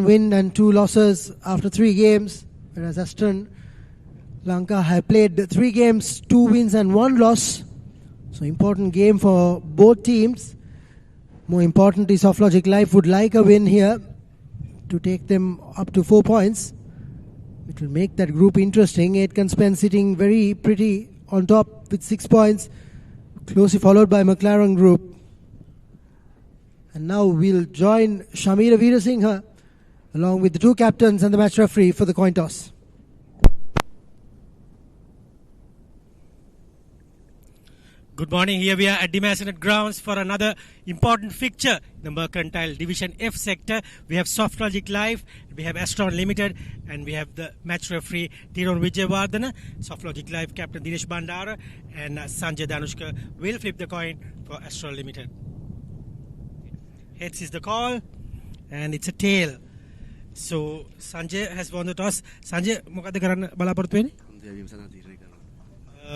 1 win and 2 losses after 3 games, whereas Astron Lanka have played 3 games, 2 wins and 1 loss. So important game for both teams. More importantly, Softlogic Life would like a win here to take them up to 4 points. It will make that group interesting. 8 can spend sitting very pretty on top with 6 points, closely followed by McLaren Group. And now we'll join Shamira Veerasinghe along with the 2 captains and the match referee for the coin toss. Good morning. Here we are at the Masonet grounds for another important fixture in the Mercantile Division F sector. We have Softlogic Live, we have Astron Limited, and we have the match referee Tiron Wijewardena. Softlogic Live captain Dinesh Bandara and Sanjay Danushka will flip the coin for Astral Limited. Heads is the call, and it's a tail. So Sanjay has won the toss. Sanjay, මොකද කරන්න බලාපොරොත්තු වෙන්නේ?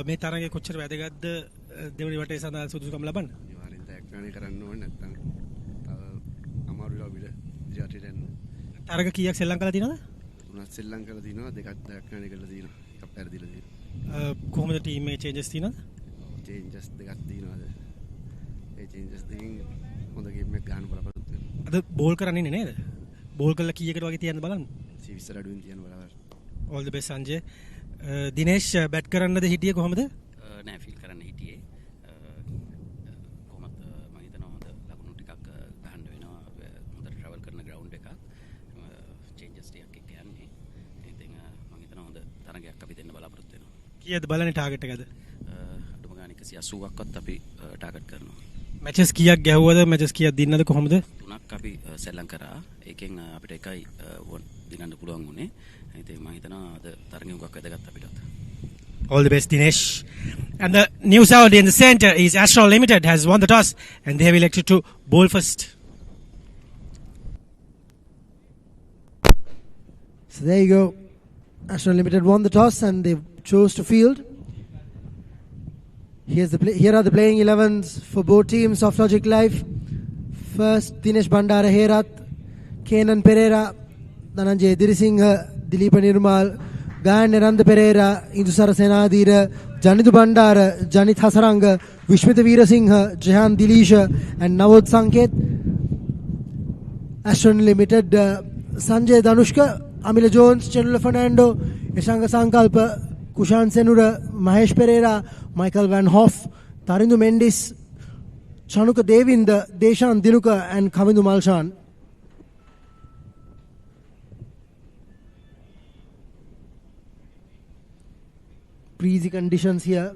මේ තරඟේ කොච්චර වැදගත්ද දෙවනි වටේ සඳහා සුදුසුකම් ලබන්න? අනිවාර්යෙන් ටැක්ටරේ කරන්න ඕනේ නැත්නම් අමාරු වෙලා අපිට ඉතිරියට එන්න. තරඟ කීයක් සෙල්ලම් කරලා තියෙනවද? තුනක් සෙල්ලම් කරලා තියෙනවා, දෙකක් ටැක්ටරේ කරලා තියෙනවා. එකක් පෙරදිලා තියෙනවා. කොහොමද ටීම් එකේ චේන්ජස් තියෙනවද? චේන්ජස් දෙකක් තියෙනවාද? ඒ චේන්ජස් දෙකෙන් හොඳ ගේම් එකක් ගන්න බලාපොරොත්තු වෙනවා. අද බෝල් කරන්නේ නේද? බෝල් කළා කීයකට වගේ තියන්න බලන්න. 20 අඩුවෙන් තියන්න බලන්න. All the best Sanjay. Dinesh bat කරන්නද හිටියේ කොහමද? නෑ ෆීල් කරන්න හිටියේ. කොහොමද මම හිතනවා හොඳ ලකුණු ටිකක් ගහන්න වෙනවා. හොඳට ට්‍රැවල් කරන ග්‍රවුන්ඩ් එකක්. චේන්ජස් ටිකක් එක්ක යන්නේ. ඉතින් මම හිතනවා හොඳ තරගයක් අපි දෙන්න බලාපොරොත්තු වෙනවා. කීයද බලන්නේ ටාගට් එකද? අඩුම ගානේ 180ක්වත් අපි ටාගට් කරනවා. මැචස් කීයක් ගැහුවද? මැචස් කීයක් දින්නද කොහමද? 3ක් අපි සෙල්ලම් කරා. ඒකෙන් අපිට එකයි දිනන්න පුළුවන් වුණේ. ඉතින් මම හිතනවා අද තරගෙ උගක් වැදගත් අපිටත්. All the best Dinesh. And the news out in the center is Astral Limited has won the toss and they have elected to bowl first. So there you go. Astron Limited won the toss and they chose to field. Here are the playing 11s for both teams. Softlogic Live. First, Dinesh Bandara Herath, Kenan Pereira, Dhananjay Dirisinghe, Dileepa Nirmal, Gayan Neranda Pereira, Indusara Senadira, Janithu Bandara, Janith Hasaranga, Vishmita Veerasinghe, Jehan Dilisha and Navod Sanket. Astron Limited, Sanjay Danushka, Amila Jones, Chandler Fernando, Yashanga Sankalpa, Kushan Senura, Mahesh Pereira, Michael Van Hoff, Tarindu Mendis, Chanuka Devinda, Deshan Dinuka and Kamindu Malshan. Breezy conditions here.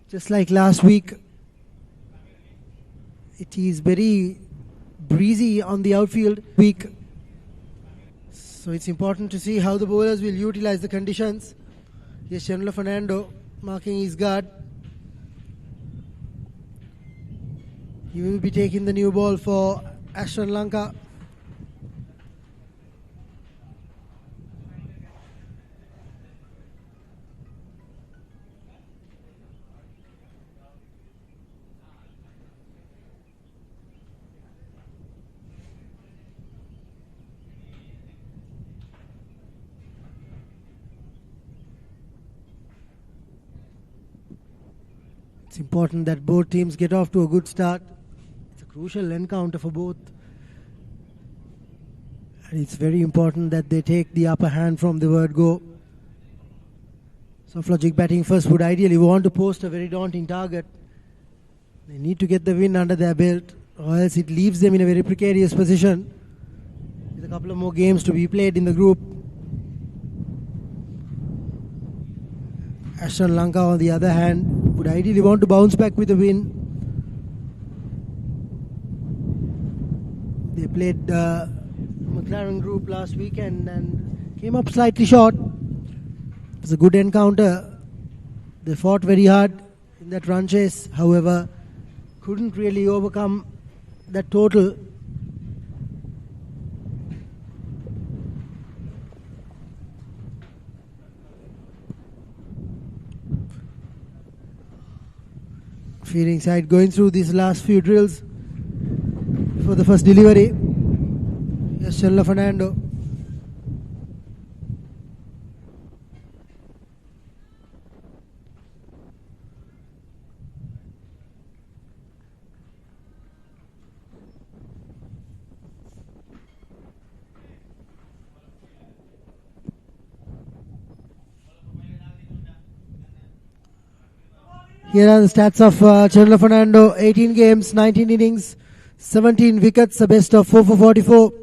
Just like last week, it is very breezy on the outfield week. So it's important to see how the bowlers will utilize the conditions. Here's Chandler Fernando marking his guard. He will be taking the new ball for Astron Lanka. It's important that both teams get off to a good start. It's a crucial encounter for both. And it's very important that they take the upper hand from the word go. Softlogic batting first would ideally want to post a very daunting target. They need to get the win under their belt, or else it leaves them in a very precarious position. With a couple of more games to be played in the group. Astron Lanka, on the other hand, would ideally want to bounce back with a win. They played McLaren Group last weekend and came up slightly short. It was a good encounter. They fought very hard in that run chase. However, couldn't really overcome that total. Fielding side going through these last few drills for the first delivery. Astral Fernando. Here are the stats of Chandler Fernando. 18 games, 19 innings, 17 wickets, a best of 4 for 44.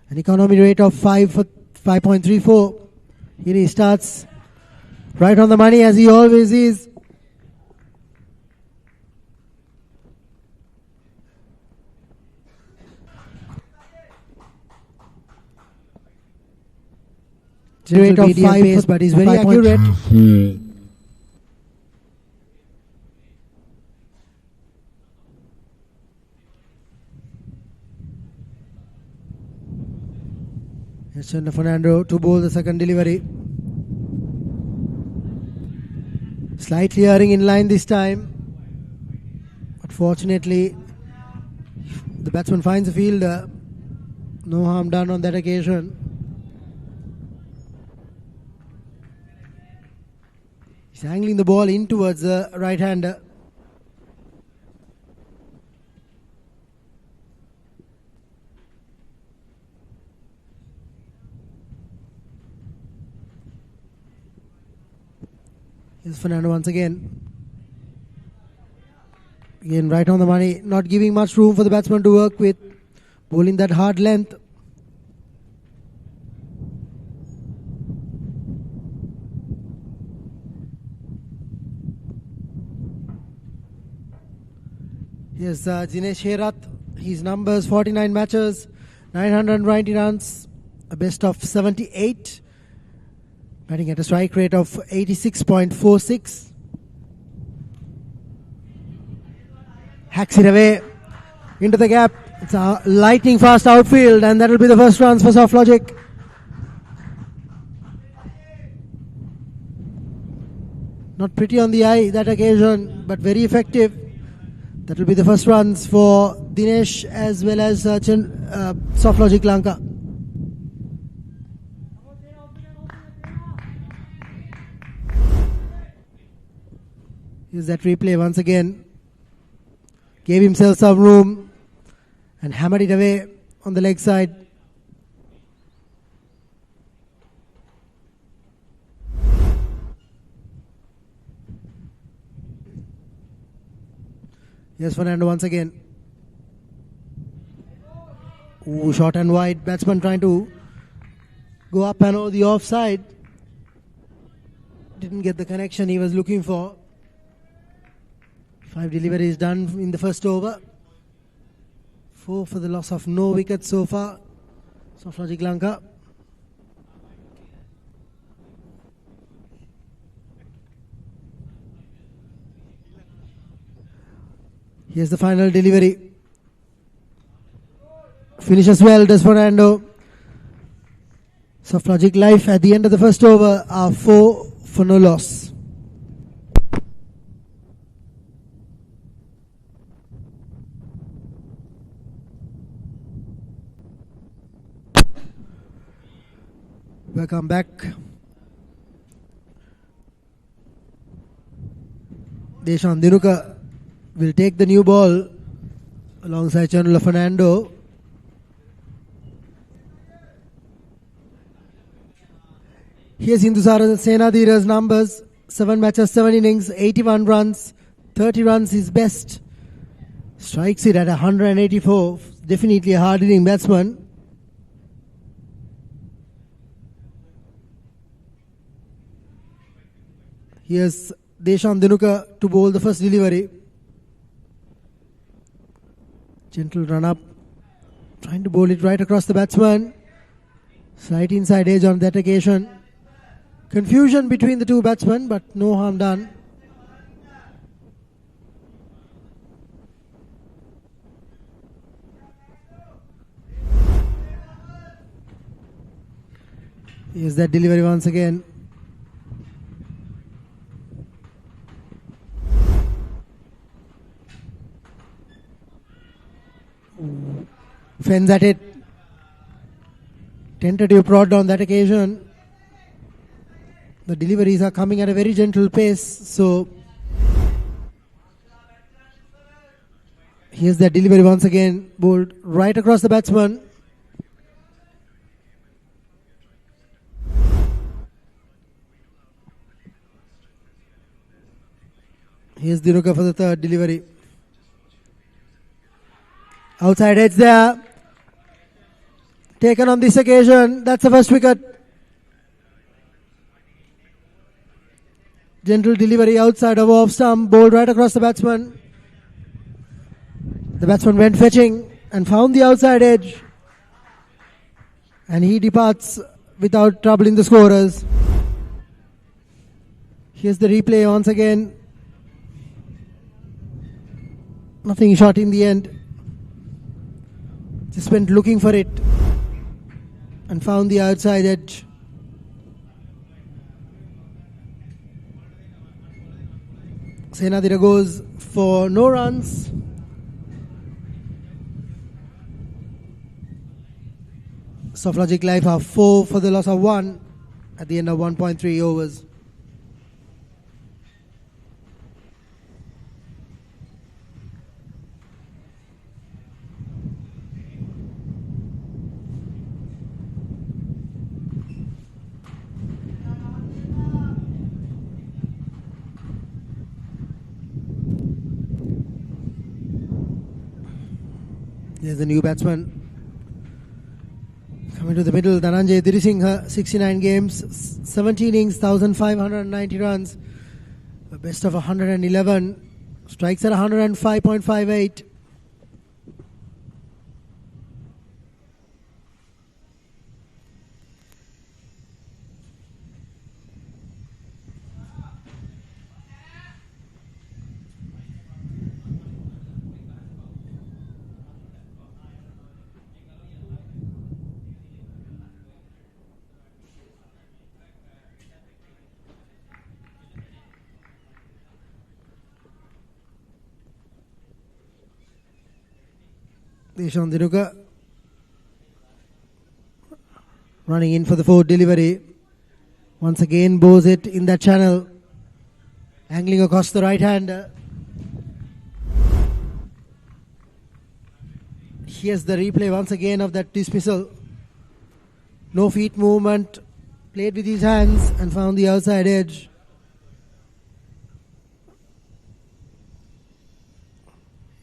An economy rate of 5.34. Here he starts right on the money as he always is. Rate of 5 pace, but he's very accurate. Astron Fernando to bowl the second delivery. Slightly erring in line this time. But fortunately, the batsman finds a fielder. No harm done on that occasion. He's angling the ball in towards the right-hander. Here's Fernando once again. Again, right on the money, not giving much room for the batsman to work with. Bowling that hard length. Here's Dinesh Herath. His numbers 49 matches, 990 runs, a best of 78. Batting at a strike rate of 86.46. Hacks it away into the gap. It's a lightning fast outfield, and that will be the first runs for Softlogic. Not pretty on the eye that occasion, but very effective. That will be the first runs for Dinesh as well as Softlogic Lanka. Here's that replay once again. Gave himself some room and hammered it away on the leg side. Here's Fernando once again. Ooh, short and wide. Batsman trying to go up and over the offside. Didn't get the connection he was looking for. 5 deliveries done in the first over. 4 for the loss of no wickets so far. Softlogic Lanka. Here's the final delivery. Finishes well, does Fernando. Softlogic Life at the end of the first over are 4 for no loss. Welcome back. Deshan Dinuka will take the new ball alongside Chandler Fernando. Here's Hindusara Senadira's numbers. 7 matches, 7 innings, 81 runs, 30 runs is best. Strikes it at 184. Definitely a hard hitting batsman. Here's Deshan Dinuka to bowl the first delivery. Gentle run up. Trying to bowl it right across the batsman. Slight inside edge on that occasion. Confusion between the two batsmen, but no harm done. Here's that delivery once again. Fends at it. Tentative prod on that occasion. The deliveries are coming at a very gentle pace. So here's that delivery once again. Bowled right across the batsman. Here's Dinuka for the third delivery. Outside edge there. Taken on this occasion. That's the first wicket. Gentle delivery outside of off stump. Bowled right across the batsman. The batsman went fetching and found the outside edge. And he departs without troubling the scorers. Here's the replay once again. Nothing short in the end. Just went looking for it and found the outside edge. Senadira goes for no runs. Softlogic Life are 4 for the loss of 1 at the end of 1.3 overs. There's the new batsman coming to the middle. Dhananjay Dirisinghe, 69 games, 17 innings, 1,590 runs, a best of 111, strikes at 105.58. Deshan Dinuka running in for the fourth delivery. Once again bows it in that channel, angling across the right hander. Here's the replay once again of that dismissal. No feet movement, played with his hands and found the outside edge.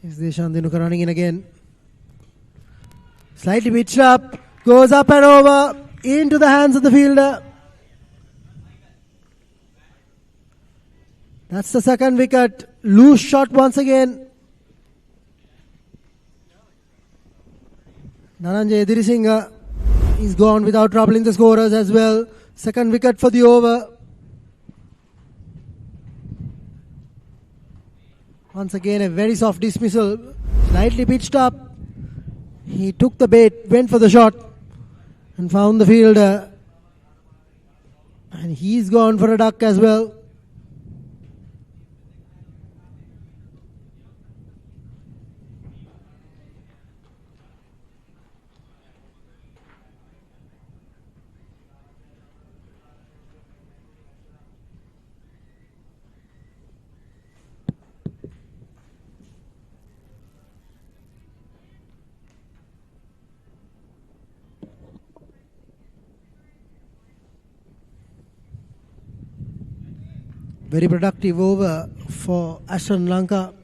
Here's Deshan Dinuka running in again. Slightly pitched up, goes up and over, into the hands of the fielder. That's the second wicket. Loose shot once again. Dhananjay Dirisinghe is gone without troubling the scorers as well. Second wicket for the over. Once again a very soft dismissal. Slightly pitched up. He took the bait, went for the shot and found the fielder. And he's gone for a duck as well. Very productive over for Astron Lanka.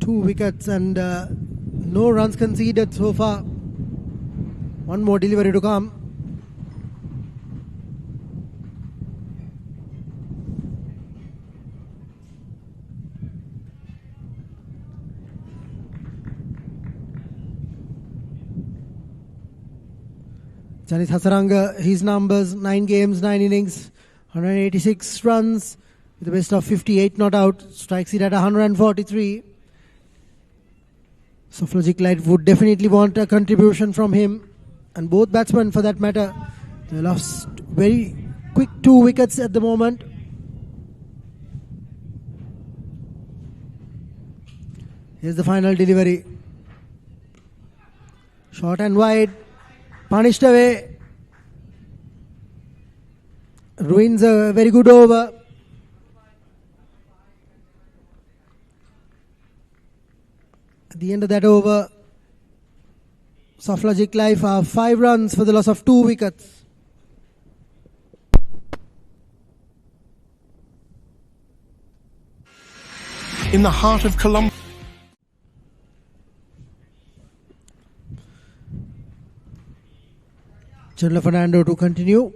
2 wickets and no runs conceded so far. One more delivery to come. Janis Hasaranga, his numbers, 9 games, 9 innings, 186 runs with a best of 58 not out, strikes it at 143. Softlogic Light would definitely want a contribution from him, and both batsmen for that matter. They lost very quick 2 wickets at the moment. Here's the final delivery. Short and wide. punished away. Ruins a very good over. At the end of that over, Softlogic Life are 5 runs for the loss of 2 wickets. In the heart of Colombia. Chandler Fernando to continue.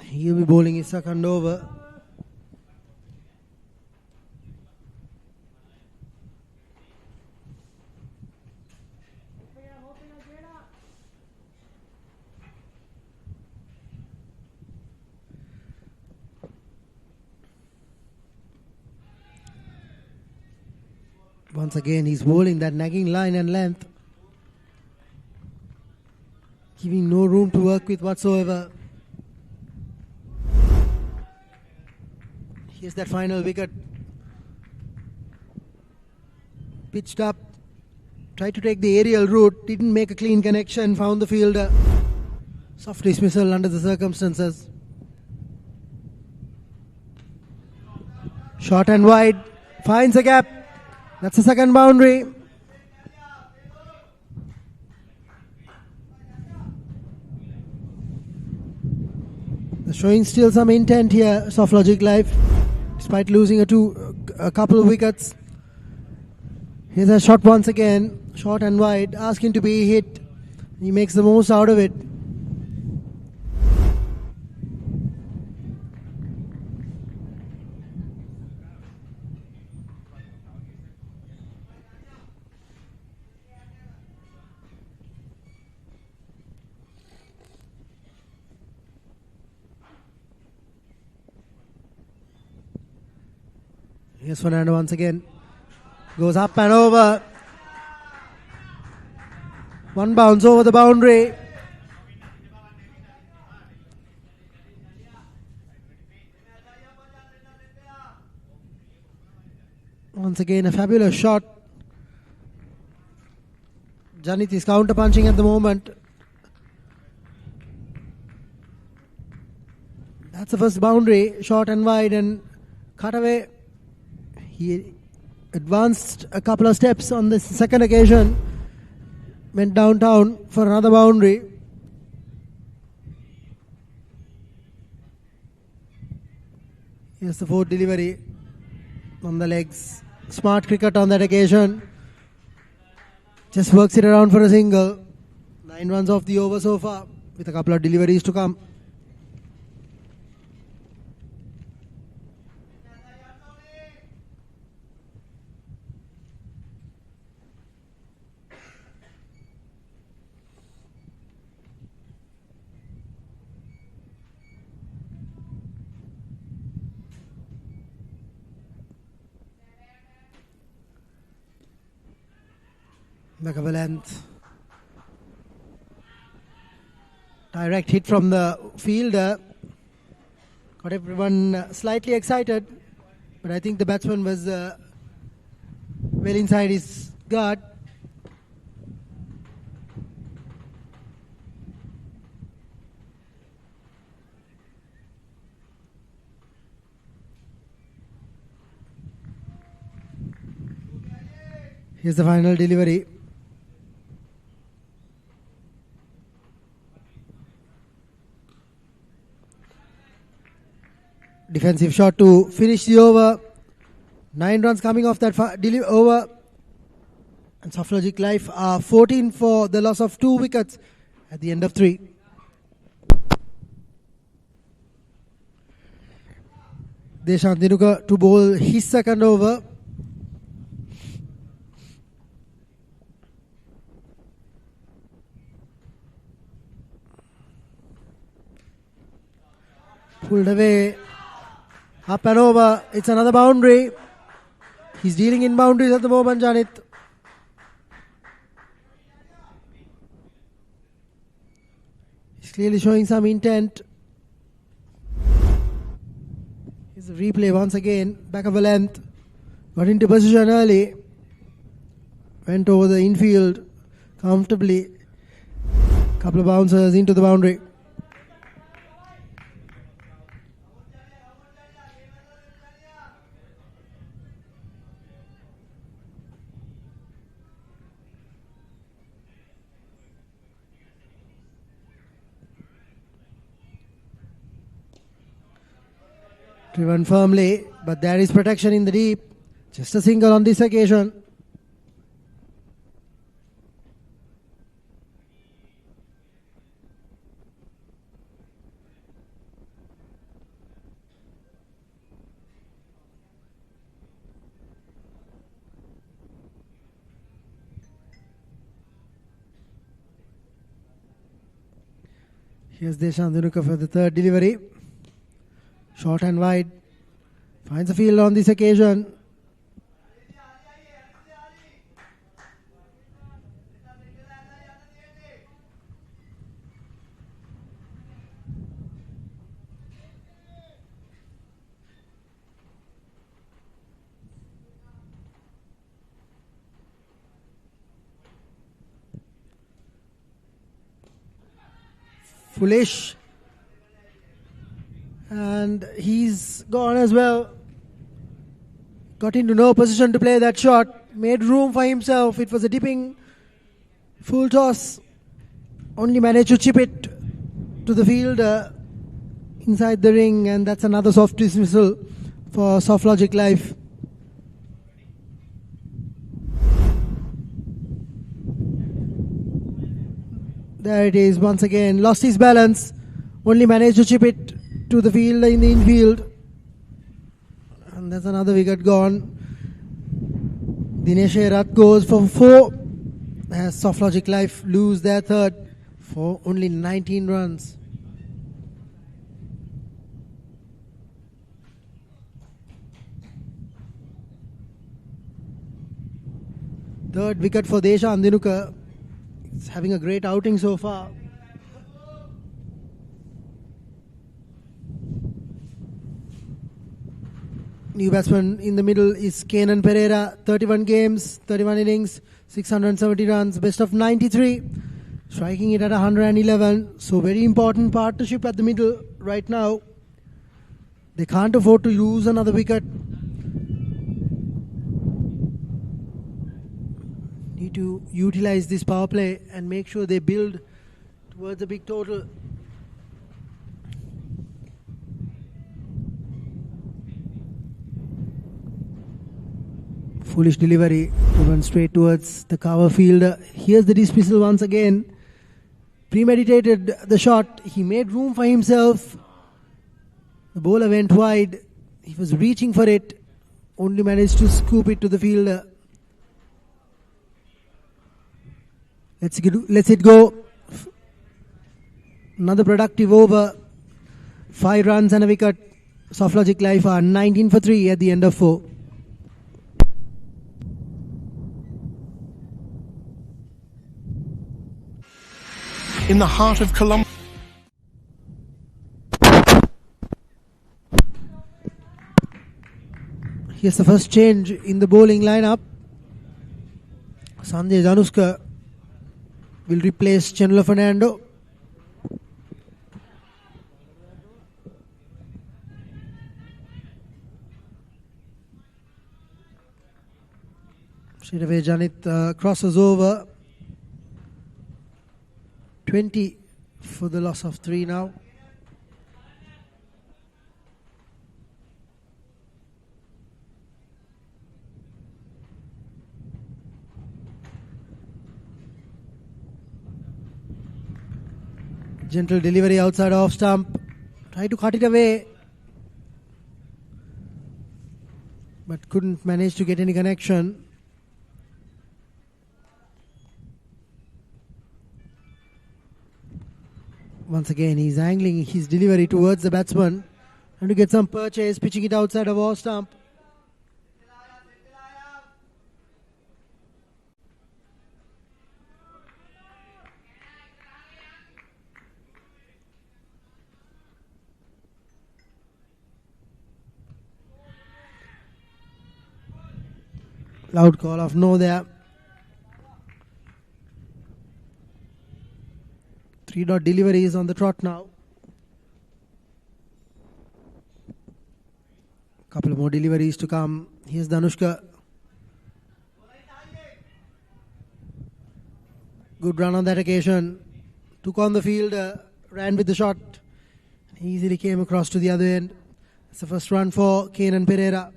He'll be bowling his second over. Once again, he's bowling that nagging line and length, giving no room to work with whatsoever. Here's that final wicket. Pitched up, tried to take the aerial route, didn't make a clean connection, found the fielder. Soft dismissal under the circumstances. Short and wide, finds a gap. That's the second boundary. They're showing still some intent here, Softlogic Life, despite losing a couple of wickets. Here's a shot once again, short and wide, asking to be hit. He makes the most out of it. Here's Fernando once again. Goes up and over. One bounce over the boundary. Once again, a fabulous shot. Janit is counter punching at the moment. That's the first boundary, short and wide and cut away. He advanced a couple of steps on this second occasion, went downtown for another boundary. Here's the fourth delivery on the legs. Smart cricket on that occasion. Just works it around for a single. 9 runs off the over so far, with a couple of deliveries to come. Back of a length. Direct hit from the fielder. Got everyone slightly excited. But I think the batsman was well inside his guard. Here's the final delivery. Defensive shot to finish the over. 9 runs coming off that over. And Softlogic Life are 14 for the loss of 2 wickets at the end of 3. Deshant Dinuka to bowl his second over. Pulled away. Up and over. It's another boundary. He's dealing in boundaries at the moment, Janit. He's clearly showing some intent. Here's the replay once again. Back of a length. Got into position early. Went over the infield comfortably. Couple of bouncers into the boundary. Driven firmly, but there is protection in the deep. Just a single on this occasion. Here's Deshan Dhanuka for the third delivery. Short and wide. Finds a field on this occasion. Foolish. And he's gone as well. Got into no position to play that shot. Made room for himself. It was a dipping full toss. Only managed to chip it to the fielder inside the ring, and that's another soft dismissal for Softlogic Life. There it is once again. Lost his balance. Only managed to chip it to the fielder in the infield. And there's another wicket gone. Dinesh Herat goes for 4 as Softlogic Life lose their third for only 19 runs. Third wicket for Deshan Dhanuka. He's having a great outing so far. New batsman in the middle is Kenan Pereira. 31 games, 31 innings, 670 runs, best of 93. Striking it at 111. So very important partnership at the middle right now. They can't afford to lose another wicket. Need to utilize this power play and make sure they build towards a big total. Foolish delivery to run straight towards the cover fielder. Here's the dismissal once again. Premeditated the shot. He made room for himself. The bowler went wide. He was reaching for it. Only managed to scoop it to the fielder. Let's it go. Another productive over. 5 runs and a wicket. Softlogic Life are 19 for 3 at the end of 4. In the heart of Colombo. Here's the first change in the bowling lineup. Sanjay Januska will replace Chandler Fernando. Straight away Janit crosses over. 20 for the loss of 3 now. Gentle delivery outside off stump. Try to cut it away. But couldn't manage to get any connection. Once again, he's angling his delivery towards the batsman. Trying to get some purchase, pitching it outside of off stump. Loud call of no there. 3-dot delivery is on the trot now. Couple of more deliveries to come. Here's Danushka. Good run on that occasion. Took on the field, ran with the shot. Easily came across to the other end. It's the first run for Kenan Pereira.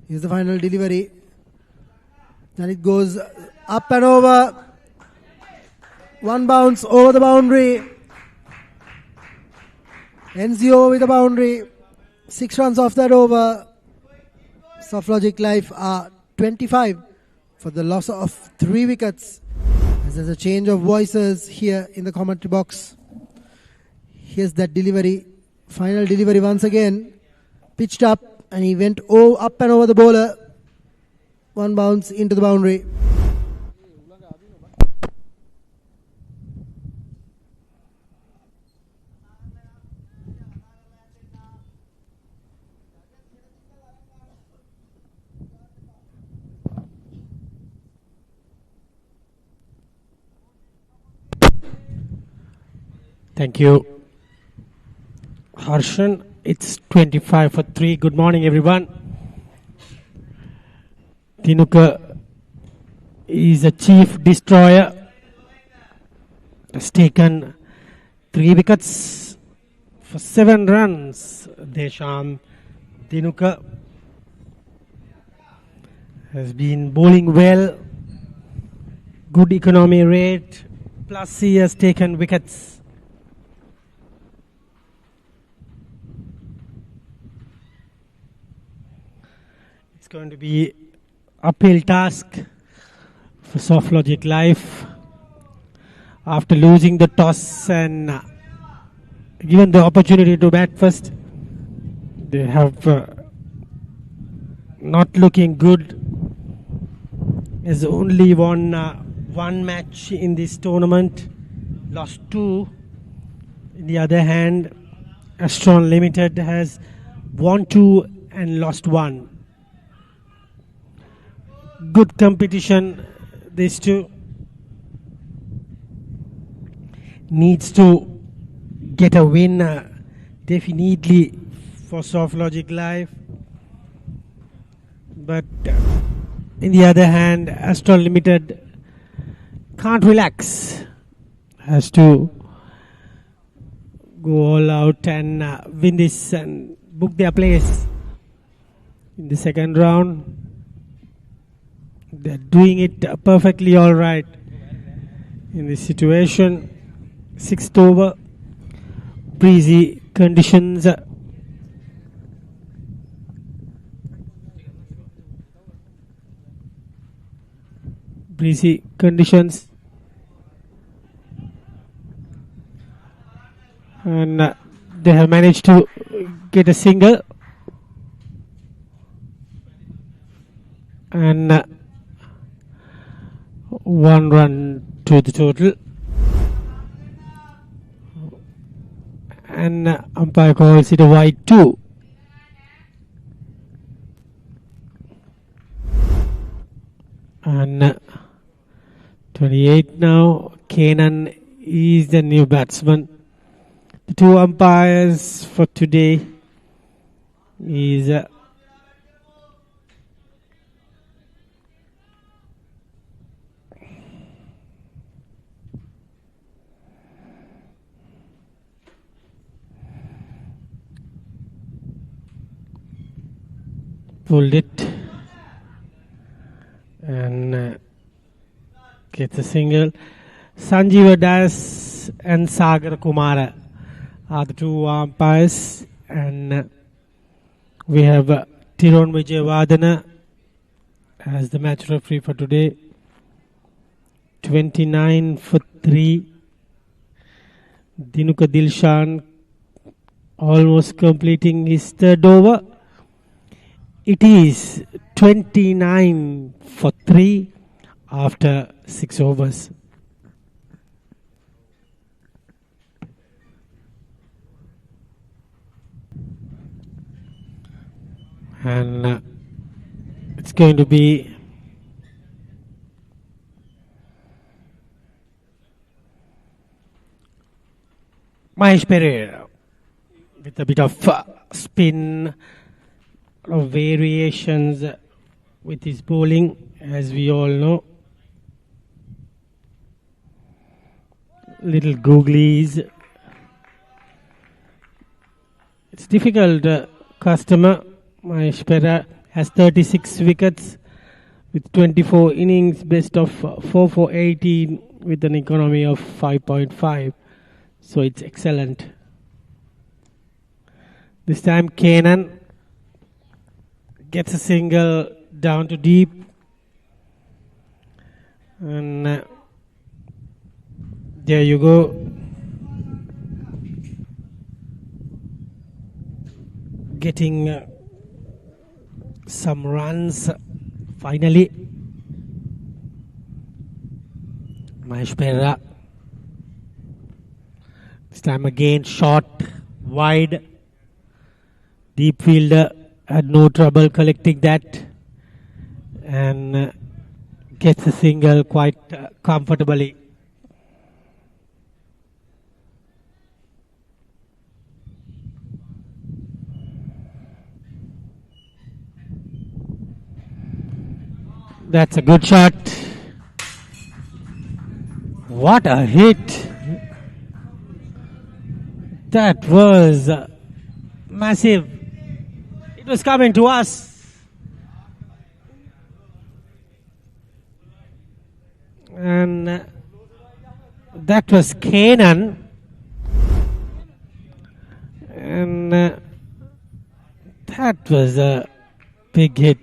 Here's the final delivery. Then it goes up and over. One bounce over the boundary. Ends the over with a boundary. 6 runs off that over. Softlogic Life are 25 for the loss of 3 wickets. As there's a change of voices here in the commentary box. Here's that delivery. Final delivery once again. Pitched up and he went up and over the bowler. 1 bounce into the boundary. Thank you, Harshan. It's 25 for 3. Good morning, everyone. Dinuka is a chief destroyer. Has taken 3 wickets for 7 runs. Desham Dinuka has been bowling well. Good economy rate. Plus he has taken wickets. Going to be uphill task for Softlogic Life after losing the toss and given the opportunity to bat first. They have not looking good. Has only won 1 match in this tournament, lost 2. On the other hand, Astron Limited has won 2 and lost 1. Good competition, these two. Needs to get a win definitely for Softlogic Life. But in the other hand, Astral Limited can't relax. Has to go all out and win this and book their place in the second round. They're doing it perfectly all right in this situation. 6th over, breezy conditions. Breezy conditions. And they have managed to get a single. And 1 run to the total, and umpire calls it a wide 2. And 28 now. Kenan is the new batsman. The 2 umpires for today is pulled it and gets a single. Sanjeeva Das and Sagar Kumara are the 2 umpires, and we have Tiron Vijayavardhana as the match referee for today. 29 for 3. Dinuka Dilshan almost completing his 3rd over. It is 29 for 3 after 6 overs. And It's going to be Mahesh Pereira with a bit of spin, of variations with his bowling, as we all know. Little googlies. It's difficult customer. Mahesh Pereira has 36 wickets with 24 innings, best of 4 for 18 with an economy of 5.5. So it's excellent. This time Kanan gets a single down to deep. And there you go. Getting some runs finally. Mahesh Pereira. This time again short, wide. Deep fielder had no trouble collecting that and gets a single quite comfortably. That's a good shot. What a hit. That was massive. It was coming to us. And that was Kanan. And that was a big hit.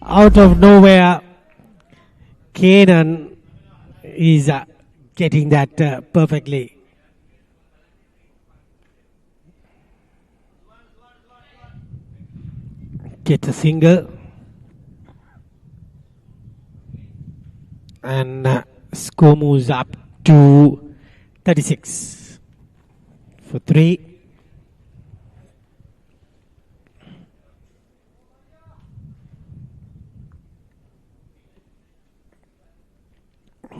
Out of nowhere, Kanan is getting that perfectly. Gets a single. And score moves up to 36 for 3.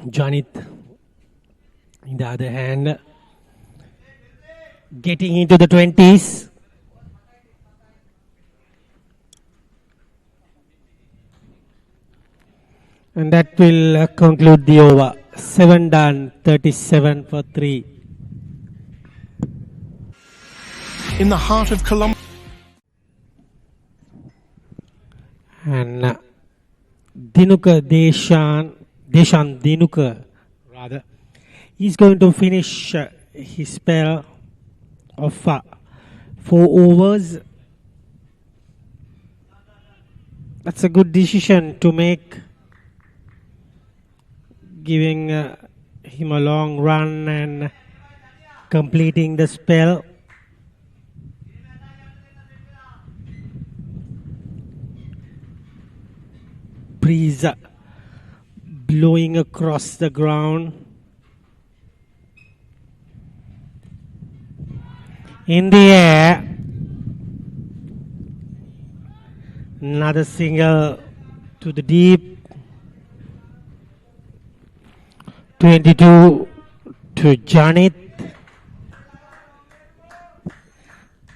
Janit, in the other hand, getting into the 20s. And that will conclude the over. 7 done, 37 for 3. In the heart of Colombia. And Deshan Dinukar, rather, he's going to finish his spell of 4 overs. That's a good decision to make, giving him a long run and completing the spell. Breeze blowing across the ground. In the air. Another single to the deep. 22 to Janit.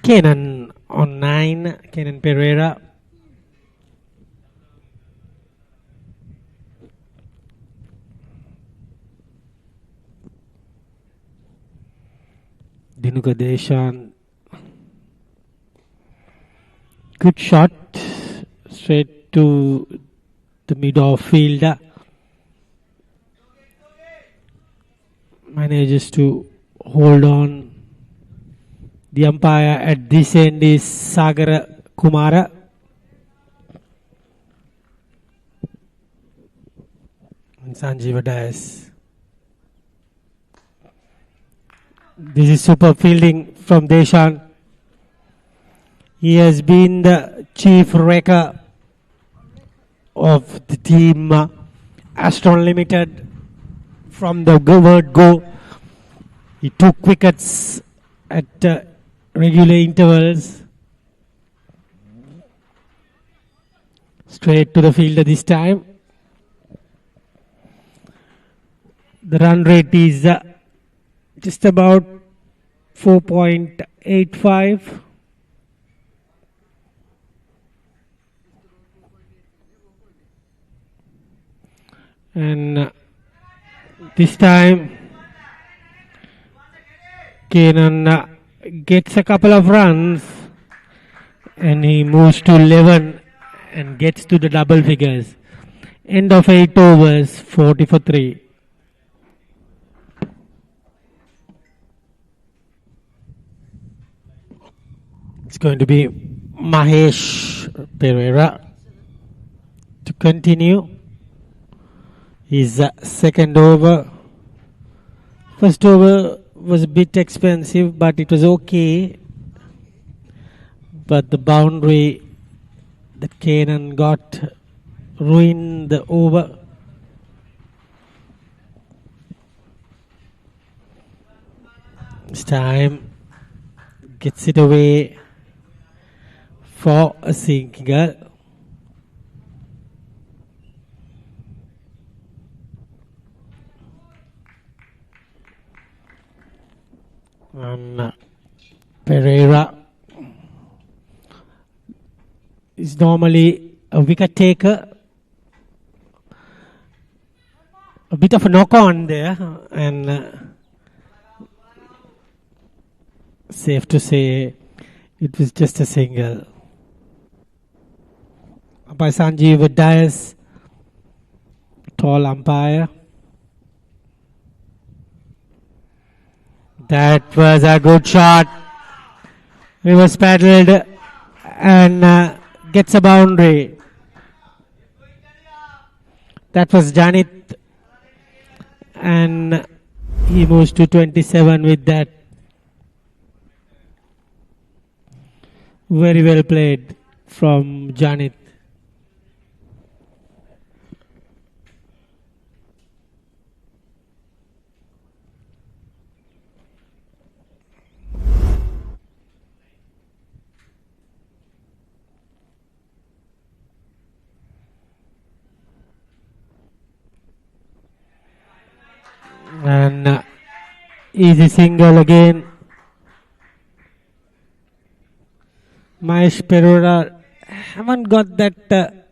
Kanan on 9. Kanan Pereira. Deshan. Good shot. Straight to the mid-off fielder. Manages to hold on. The umpire at this end is Sagar Kumara. And Sanjeeva Dias. This is super fielding from Deshan. He has been the chief wrecker of the team Astron Limited from the word go. He took wickets at regular intervals. Straight to the fielder this time. The run rate is just about 4.85. And this time Kenan gets a couple of runs and he moves to 11 and gets to the double figures. End of 8 overs, 40 for 3. It's going to be Mahesh Pereira to continue his second over. First over was a bit expensive, but it was okay. But the boundary that Kenan got ruined the over. This time gets it away for a single. And Pereira is normally a wicket taker. A bit of a knock on there, and safe to say it was just a single. By Sanjeev Dias, tall umpire. That was a good shot. Reverse paddled and gets a boundary. That was Janit, and he moves to 27 with that. Very well played from Janit. And easy single again. Mahesh Pereira haven't got that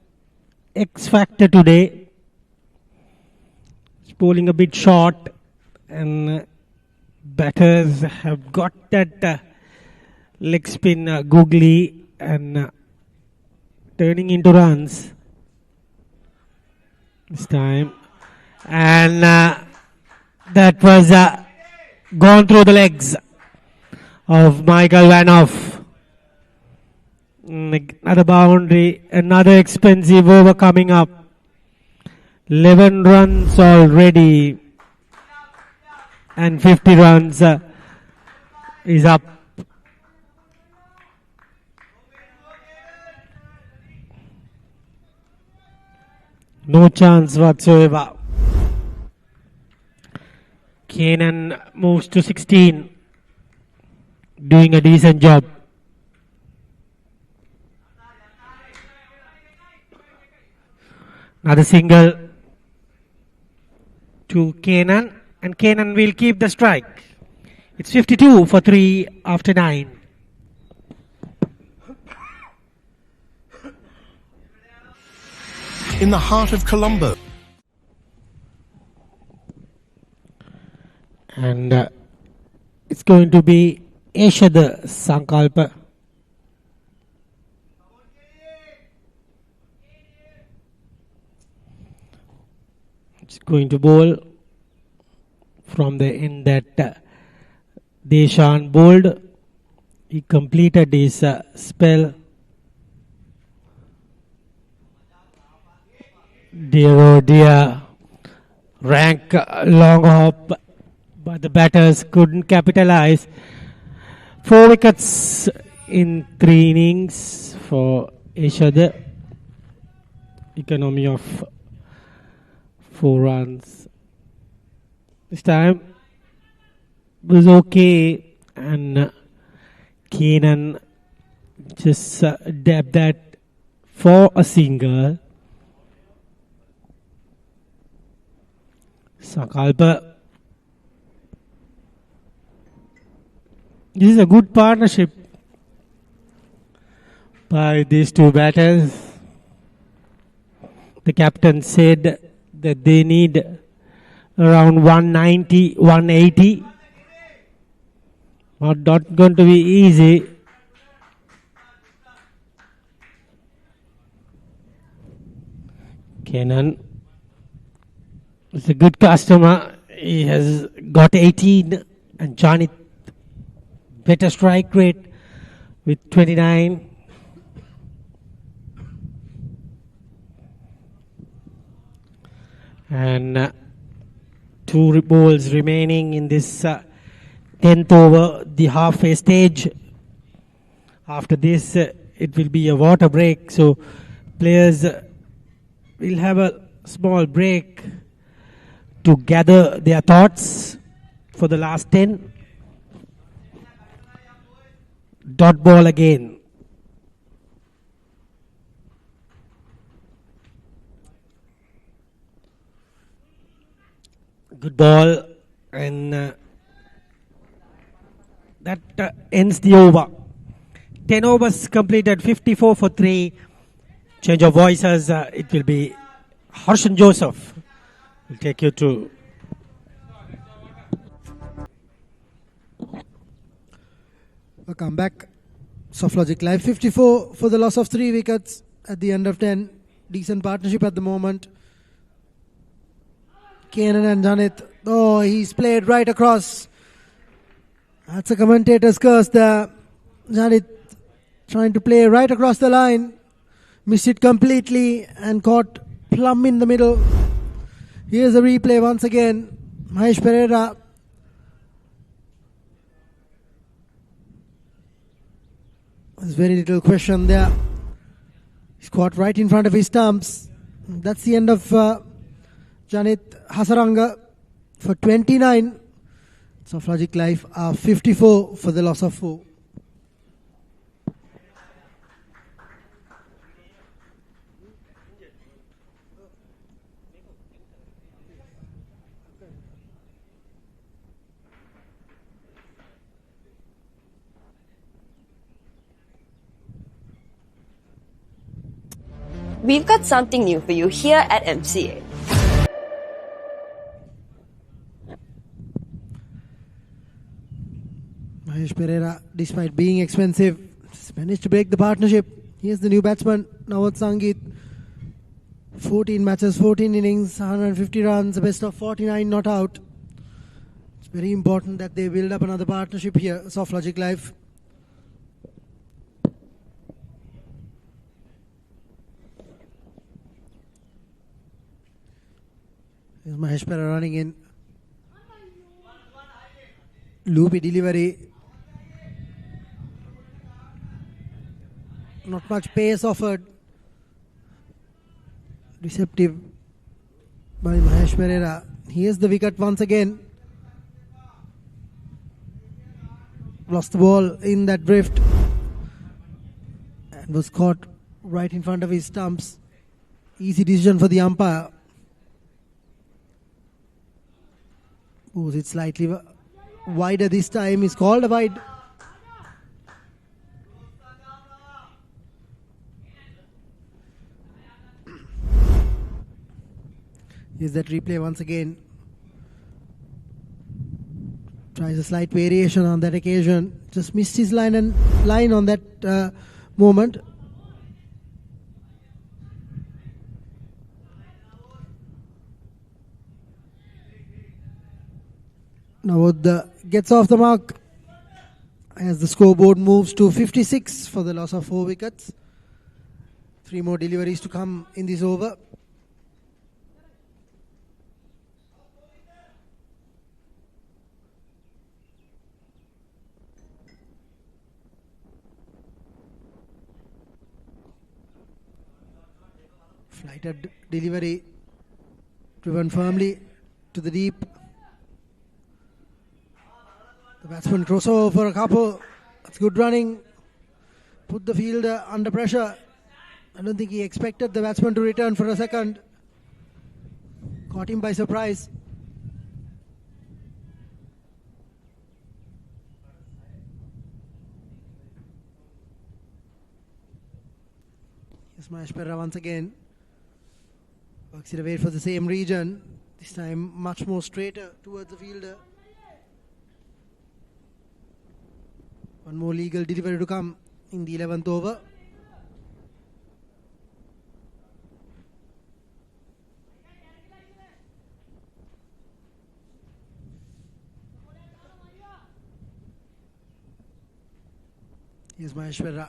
X factor today. He's bowling a bit short, and batters have got that leg spin googly and turning into runs this time. And that was gone through the legs of Michael Vanoff. Another boundary, another expensive over coming up. 11 runs already, and 50 runs is up. No chance whatsoever. Kenan moves to 16, doing a decent job. Another single to Kenan, and Kenan will keep the strike. It's 52 for 3 after 9. In the heart of Colombo. And it's going to be Eshad Sankalpa. It's going to bowl from the end that Deshan bowled. He completed his spell. Dear oh dear. Rank long hop, but the batters couldn't capitalize. 4 wickets in 3 innings for Eshad. Economy of 4 runs. This time was okay, and Kenan just dabbed that for a single. Sakalpa. This is a good partnership by these two batters. The captain said that they need around 190, 180. Not going to be easy. Kenan is a good customer. He has got 18, and Johnny better strike rate with 29. And two balls remaining in this 10th over, the halfway stage. After this, it will be a water break. So players will have a small break to gather their thoughts for the last 10. Dot ball again. Good ball, and that ends the over. 10 overs completed, 54 for 3. Change of voices, it will be Harshan Joseph. We'll take you to. Welcome back. Softlogic Live. 54 for the loss of 3 wickets at the end of 10. Decent partnership at the moment. Kenan and Janit. Oh, he's played right across. That's a commentator's curse there. Janit trying to play right across the line. Missed it completely and caught plumb in the middle. Here's a replay once again. Mahesh Pereira. There's very little question there. He's caught right in front of his stumps. That's the end of Janit Hasaranga for 29. Softlogic Life are 54 for the loss of 4. We've got something new for you here at MCA. Mahesh Pereira, despite being expensive, managed to break the partnership. Here's the new batsman, Nawat Sangeet. 14 matches, 14 innings, 150 runs, a best of 49 not out. It's very important that they build up another partnership here, Softlogic Live. Here's Mahesh Pereira running in. Loopy delivery. Not much pace offered. Deceptive by Mahesh Pereira. Here's the wicket once again. Lost the ball in that drift and was caught right in front of his stumps. Easy decision for the umpire. Moves it slightly wider this time. Is called a wide. Here's that replay once again. Tries a slight variation on that occasion. Just missed his line on that moment. Now gets off the mark as the scoreboard moves to 56 for the loss of 4 wickets. 3 more deliveries to come in this over. Flighted delivery driven firmly to the deep. The batsman throws over for a couple. That's good running. Put the fielder under pressure. I don't think he expected the batsman to return for a second. Caught him by surprise. Here's Mahesh Perera once again. Works it away for the same region. This time much more straighter towards the fielder. One more legal delivery to come in the 11th over. Here's Mahesh Perera.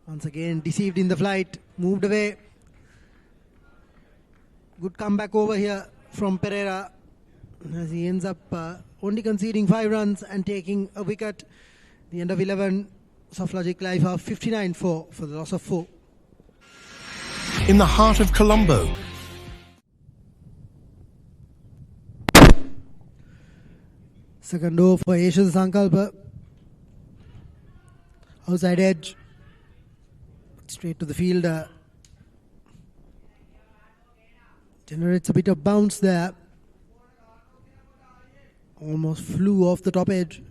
Once again deceived in the flight, moved away. Good comeback over here from Perera as he ends up only conceding 5 runs and taking a wicket. The end of 11, Softlogic Live are 59-4 for the loss of 4. In the heart of Colombo, second over for Yashas Sankalpa. Outside edge. Straight to the fielder. Generates a bit of bounce there. Almost flew off the top edge.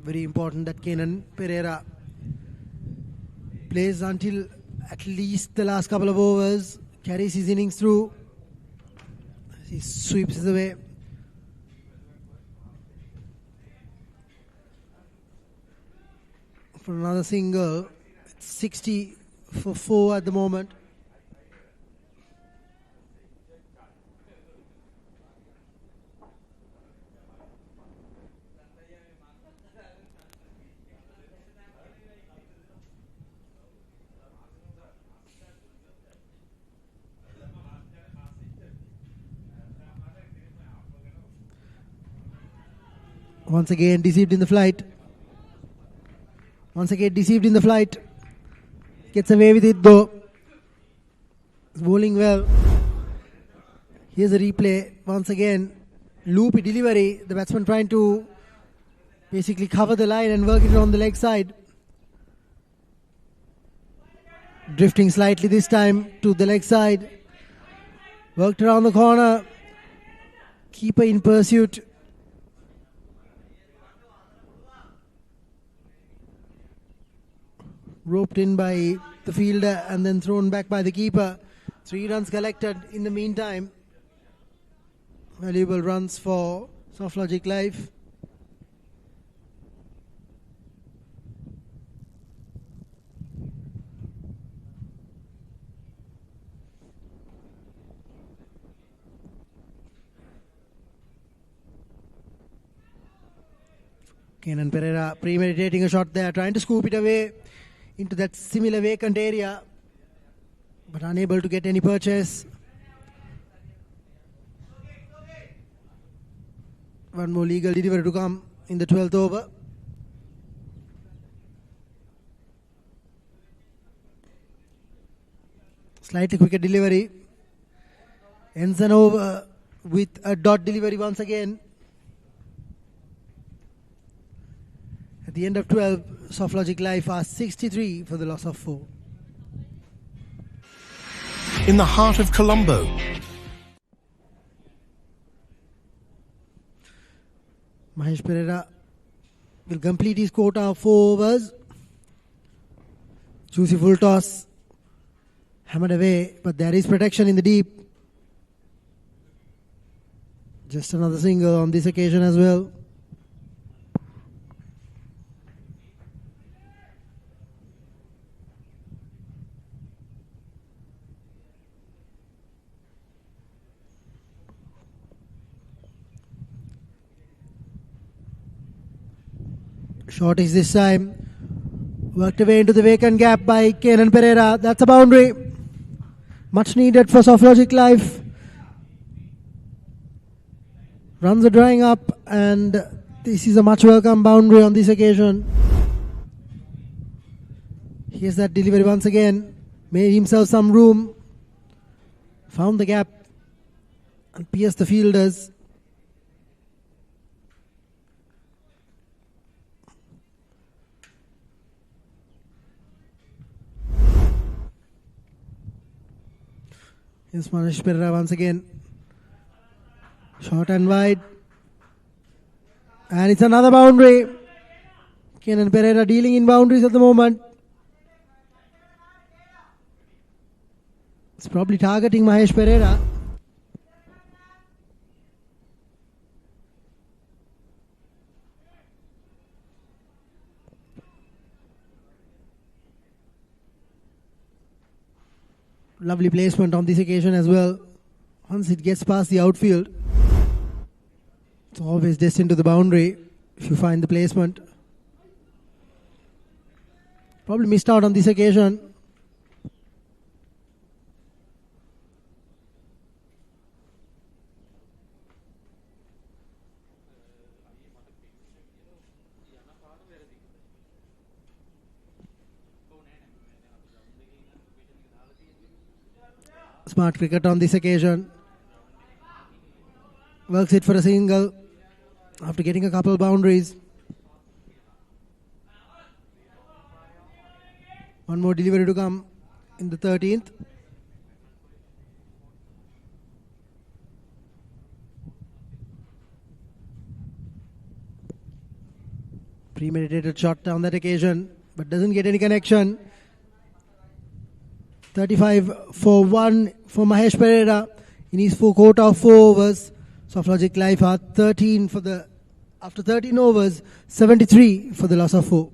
Very important that Kenan Perera plays until at least the last couple of overs, carries his innings through. He sweeps it away. For another single, it's 60 for 4 at the moment. Once again deceived in the flight. Gets away with it though. He's bowling well. Here's a replay. Once again, loopy delivery. The batsman trying to basically cover the line and work it on the leg side. Drifting slightly this time to the leg side. Worked around the corner. Keeper in pursuit. Roped in by the fielder and then thrown back by the keeper. 3 runs collected in the meantime. Valuable runs for Softlogic Live. Kenan Perera premeditating a shot there, trying to scoop it away into that similar vacant area, but unable to get any purchase. One more legal delivery to come in the 12th over. Slightly quicker delivery. Ends an over with a dot delivery once again. At the end of 12, Softlogic Live are 63 for the loss of 4. in the heart of Colombo, Mahesh Perera will complete his quota of 4 overs. Juicy full toss. Hammered away, but there is protection in the deep. Just another single on this occasion as well. Short is this time. Worked away into the vacant gap by Kenan Perera. That's a boundary. Much needed for Softlogic Live. Runs are drying up, and this is a much welcome boundary on this occasion. Here's that delivery once again. Made himself some room found the gap and pierced the fielders. Here's Manish Perera once again. Short and wide. And it's another boundary. Kenan Perera dealing in boundaries at the moment. It's probably targeting Mahesh Perera. Lovely placement on this occasion as well. Once it gets past the outfield, it's always destined to the boundary if you find the placement. Probably missed out on this occasion. Smart cricket on this occasion. Works it for a single after getting a couple of boundaries. One more delivery to come in the 13th. Premeditated shot on that occasion, but doesn't get any connection. 35 for 1 for Mahesh Perera in his quota of 4 overs. Softlogic Life are 13 for the after 13 overs, 73 for the loss of 4.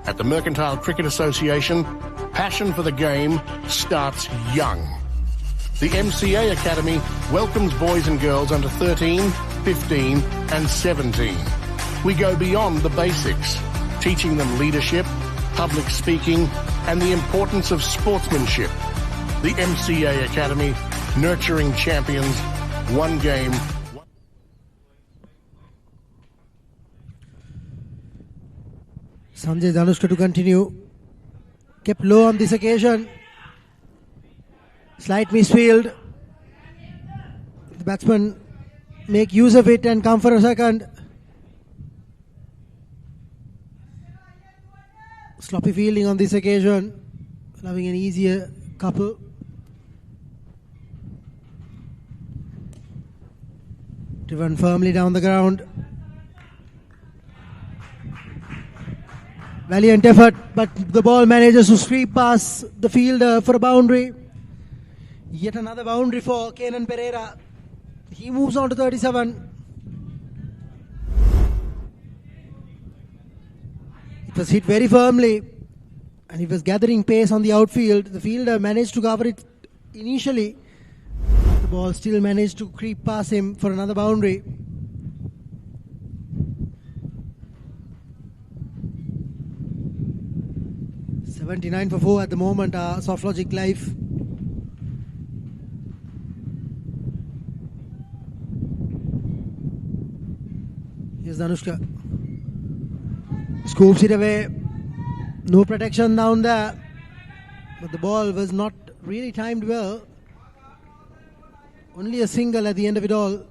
At the Mercantile Cricket Association, passion for the game starts young. The MCA Academy welcomes boys and girls under 13, 15 and 17. We go beyond the basics, teaching them leadership, public speaking and the importance of sportsmanship. The MCA Academy, nurturing champions, one game. Sanjay Dhanushka to continue. Kept low on this occasion. Slight misfield. The batsman make use of it and come for a second. Sloppy fielding on this occasion. Allowing an easier couple. Driven firmly down the ground. Valiant effort, but the ball manages to sweep past the fielder for a boundary. Yet another boundary for Kenan Perera. He moves on to 37. It was hit very firmly and he was gathering pace on the outfield. The fielder managed to cover it initially. The ball still managed to creep past him for another boundary. $79 for 4 at the moment, Softlogic Life. Here's Dhanushka. Scoops it away. No protection down there. But the ball was not really timed well. Only a single at the end of it all.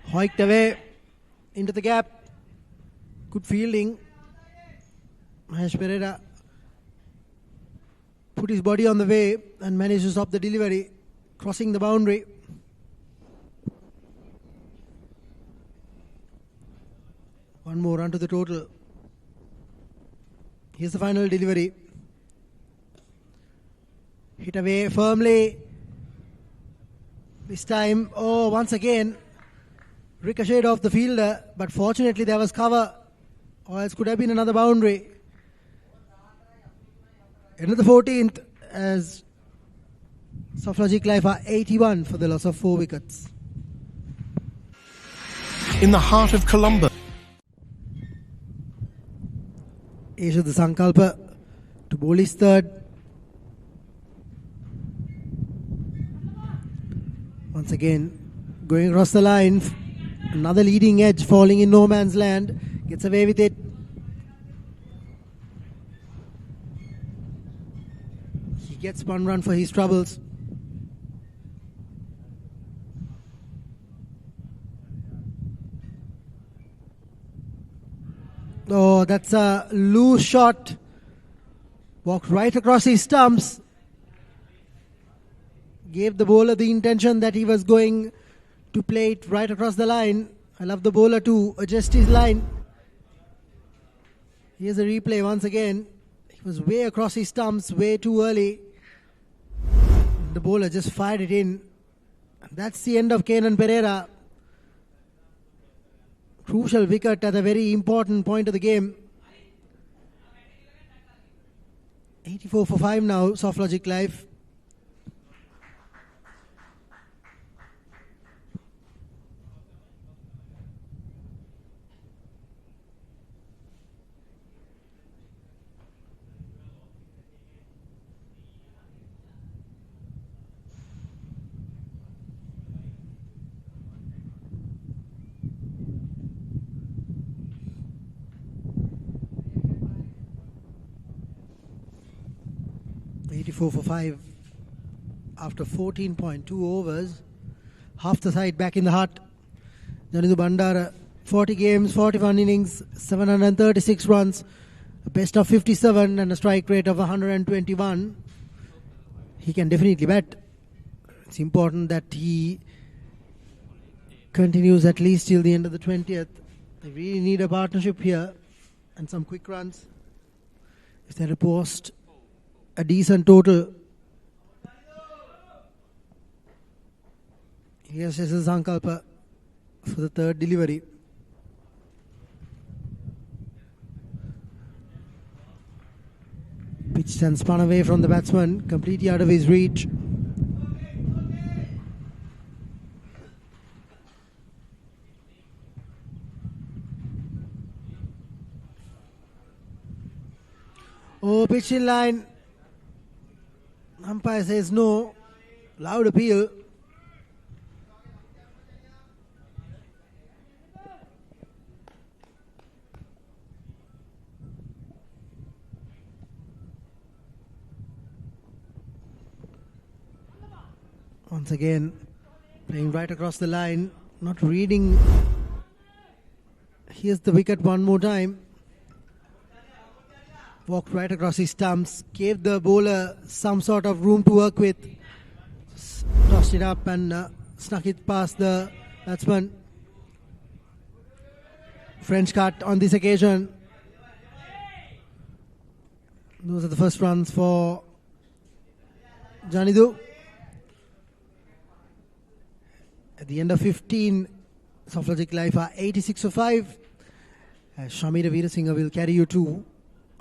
Hoiked away into the gap. Good fielding. Mahesh Perera put his body on the way and managed to stop the delivery, crossing the boundary. One more run to the total. Here's the final delivery. Hit away firmly. This time, once again, ricocheted off the fielder, but fortunately there was cover, or else could have been another boundary. End of the 14th, as Softlogic Life are 81 for the loss of 4 wickets. In the heart of Colombo. Asia the Sankalpa to bowl his third. Once again, going across the line. Another leading edge falling in no man's land. Gets away with it. He gets one run for his troubles. Oh, that's a loose shot. Walked right across his stumps. Gave the bowler the intention that he was going to play it right across the line. I love the bowler to adjust his line. Here's a replay once again. He was way across his stumps, way too early. The bowler just fired it in. That's the end of Kenan Pereira. Crucial wicket at a very important point of the game. 84 for 5 now, Softlogic Live. For 5 after 14.2 overs. Half the side back in the hut. Janithu Bandara, 40 games, 41 innings, 736 runs, a best of 57 and a strike rate of 121. He can definitely bat. It's important that he continues at least till the end of the 20th. They really need a partnership here and some quick runs. If they're to post a decent total. Here's Sankalpa for the third delivery. Pitched and spun away from the batsman, completely out of his reach. Oh, pitch in line. Umpire says no. Loud appeal. Once again, playing right across the line, not reading. Here's the wicket one more time. Walked right across his stumps, gave the bowler some sort of room to work with. Tossed it up and snuck it past the batsman. French cut on this occasion. Those are the first runs for Janithu. At the end of 15, Softlogic Life are 86 for 5. Shamira Veerasinghe will carry you to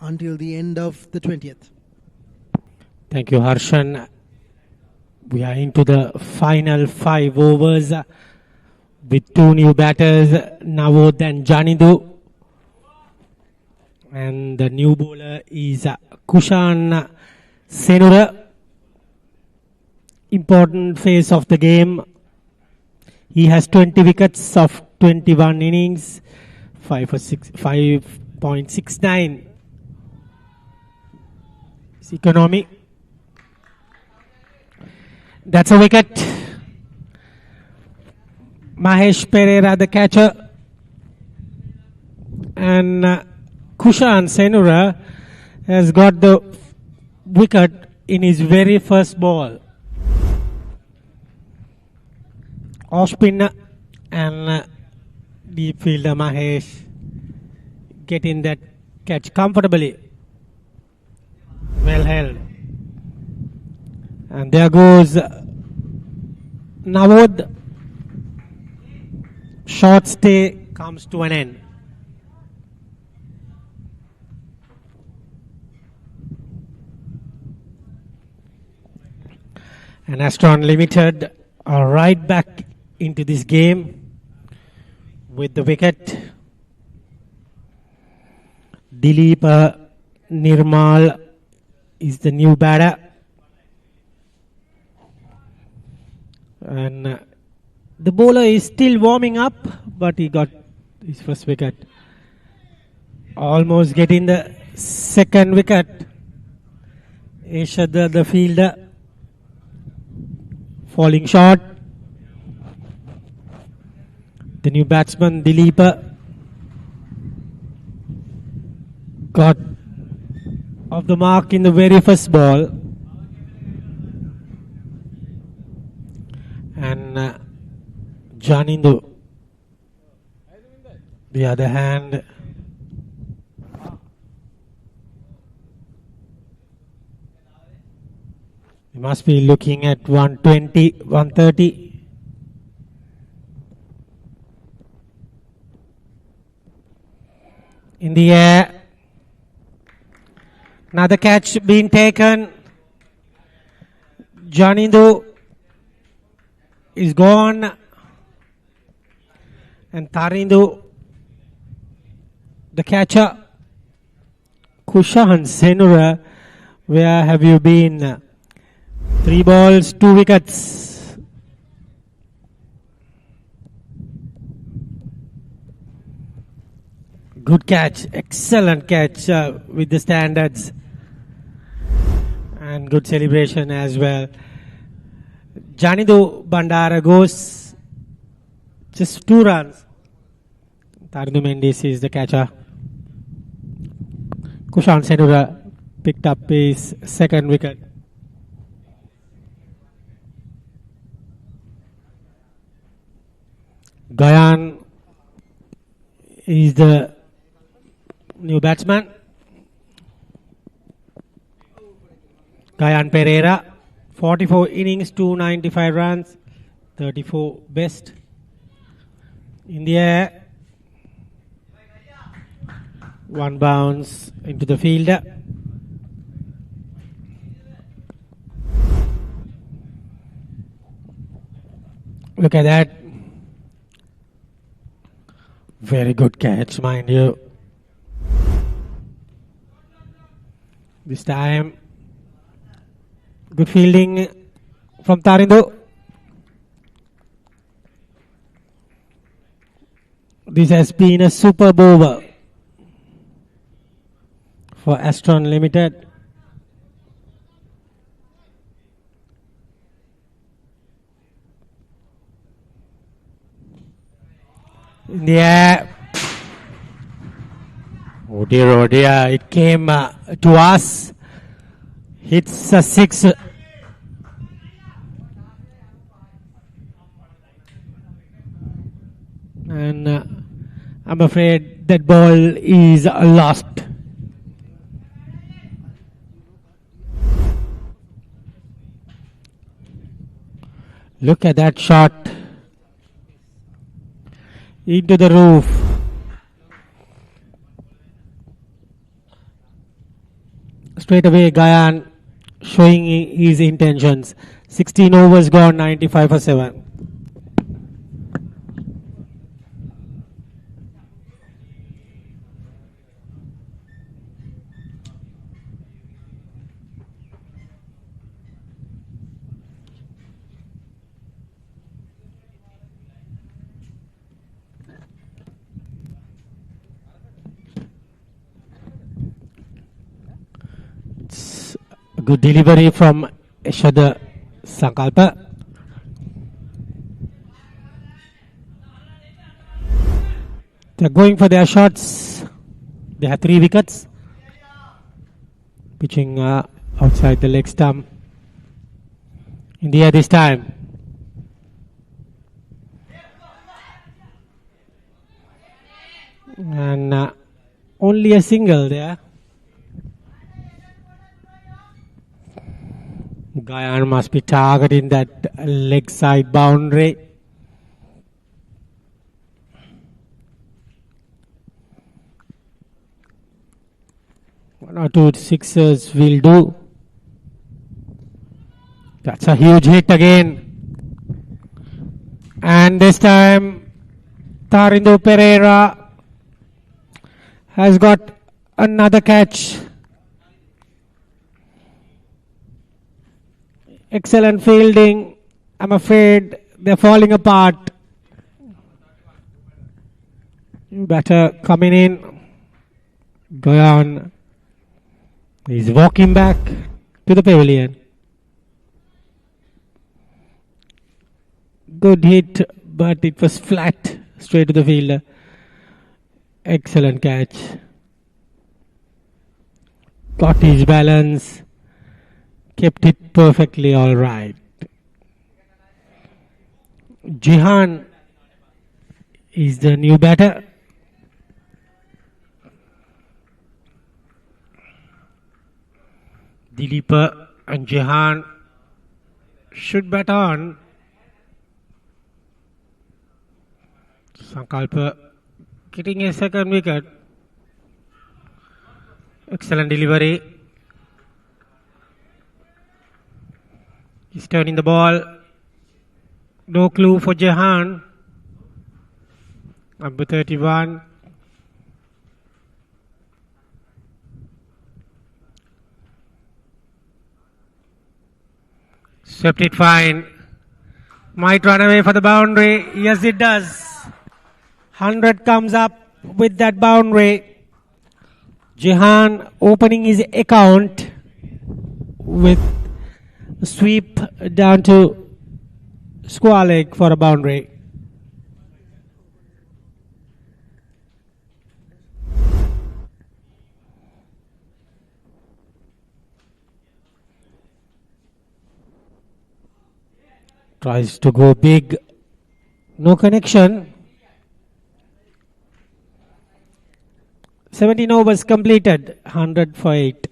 until the end of the 20th. Thank you, Harshan. We are into the final 5 overs with 2 new batters, Navod and Janithu. And the new bowler is Kushan Senura. Important phase of the game. He has 20 wickets of 21 innings, 5.69. Economy. That's a wicket. Mahesh Pereira, the catcher, and Kushan Senura has got the wicket in his very first ball. Off spinner and deep fielder Mahesh getting that catch comfortably. Well held. And there goes Navod. Short stay comes to an end. And Astron Limited are right back into this game with the wicket. Dilip Nirmal is the new batter. And the bowler is still warming up, but he got his first wicket. Almost getting the second wicket. Eshad, the fielder, falling short. The new batsman Dilip got off the mark in the very first ball. And Janindu, the other hand, he must be looking at 120, 130. In the air, another catch being taken. Janindu is gone, and Tarindu, the catcher. Kushan Senura, where have you been? 3 balls, 2 wickets. Good catch, excellent catch with the standards, and good celebration as well. Janidu Bandara goes just 2 runs. Tarindu Mendes is the catcher. Kushan Senura picked up his second wicket. Gayan is the new batsman. Gayan Pereira, 44 innings, 295 runs, 34 best. In the air, 1 bounce into the fielder. Look at that. Very good catch, mind you. This time, good fielding from Tarindu. This has been a superb over for Astron Limited. In the air. Oh dear, it came to us. Hits a 6. And I'm afraid that ball is lost. Look at that shot. Into the roof. Straight away, Gayan showing his intentions. 16 overs gone, 95 for 7. Good delivery from Eshad Sankalpa. They're going for their shots. They have 3 wickets. Pitching outside the leg stump. In the air this time. And only a single there. Gayan must be targeting that leg side boundary. One or two sixers will do. The That's a huge hit again. And this time, Tarindo Pereira has got another catch. Excellent fielding. I'm afraid they're falling apart. Batter coming in. Goyan. He's walking back to the pavilion. Good hit, but it was flat, straight to the fielder. Excellent catch. Got his balance. Kept it perfectly all right. Jihan is the new batter. Dileepa and Jihan should bat on. Sankalpa getting a second wicket. Excellent delivery. He's turning the ball. No clue for Jahan. Number 31. Swept it fine. Might run away for the boundary. Yes, it does. 100 comes up with that boundary. Jahan opening his account with a sweep down to Sportylk for a boundary. Tries to go big. No connection. 17 overs completed. 100 for 8.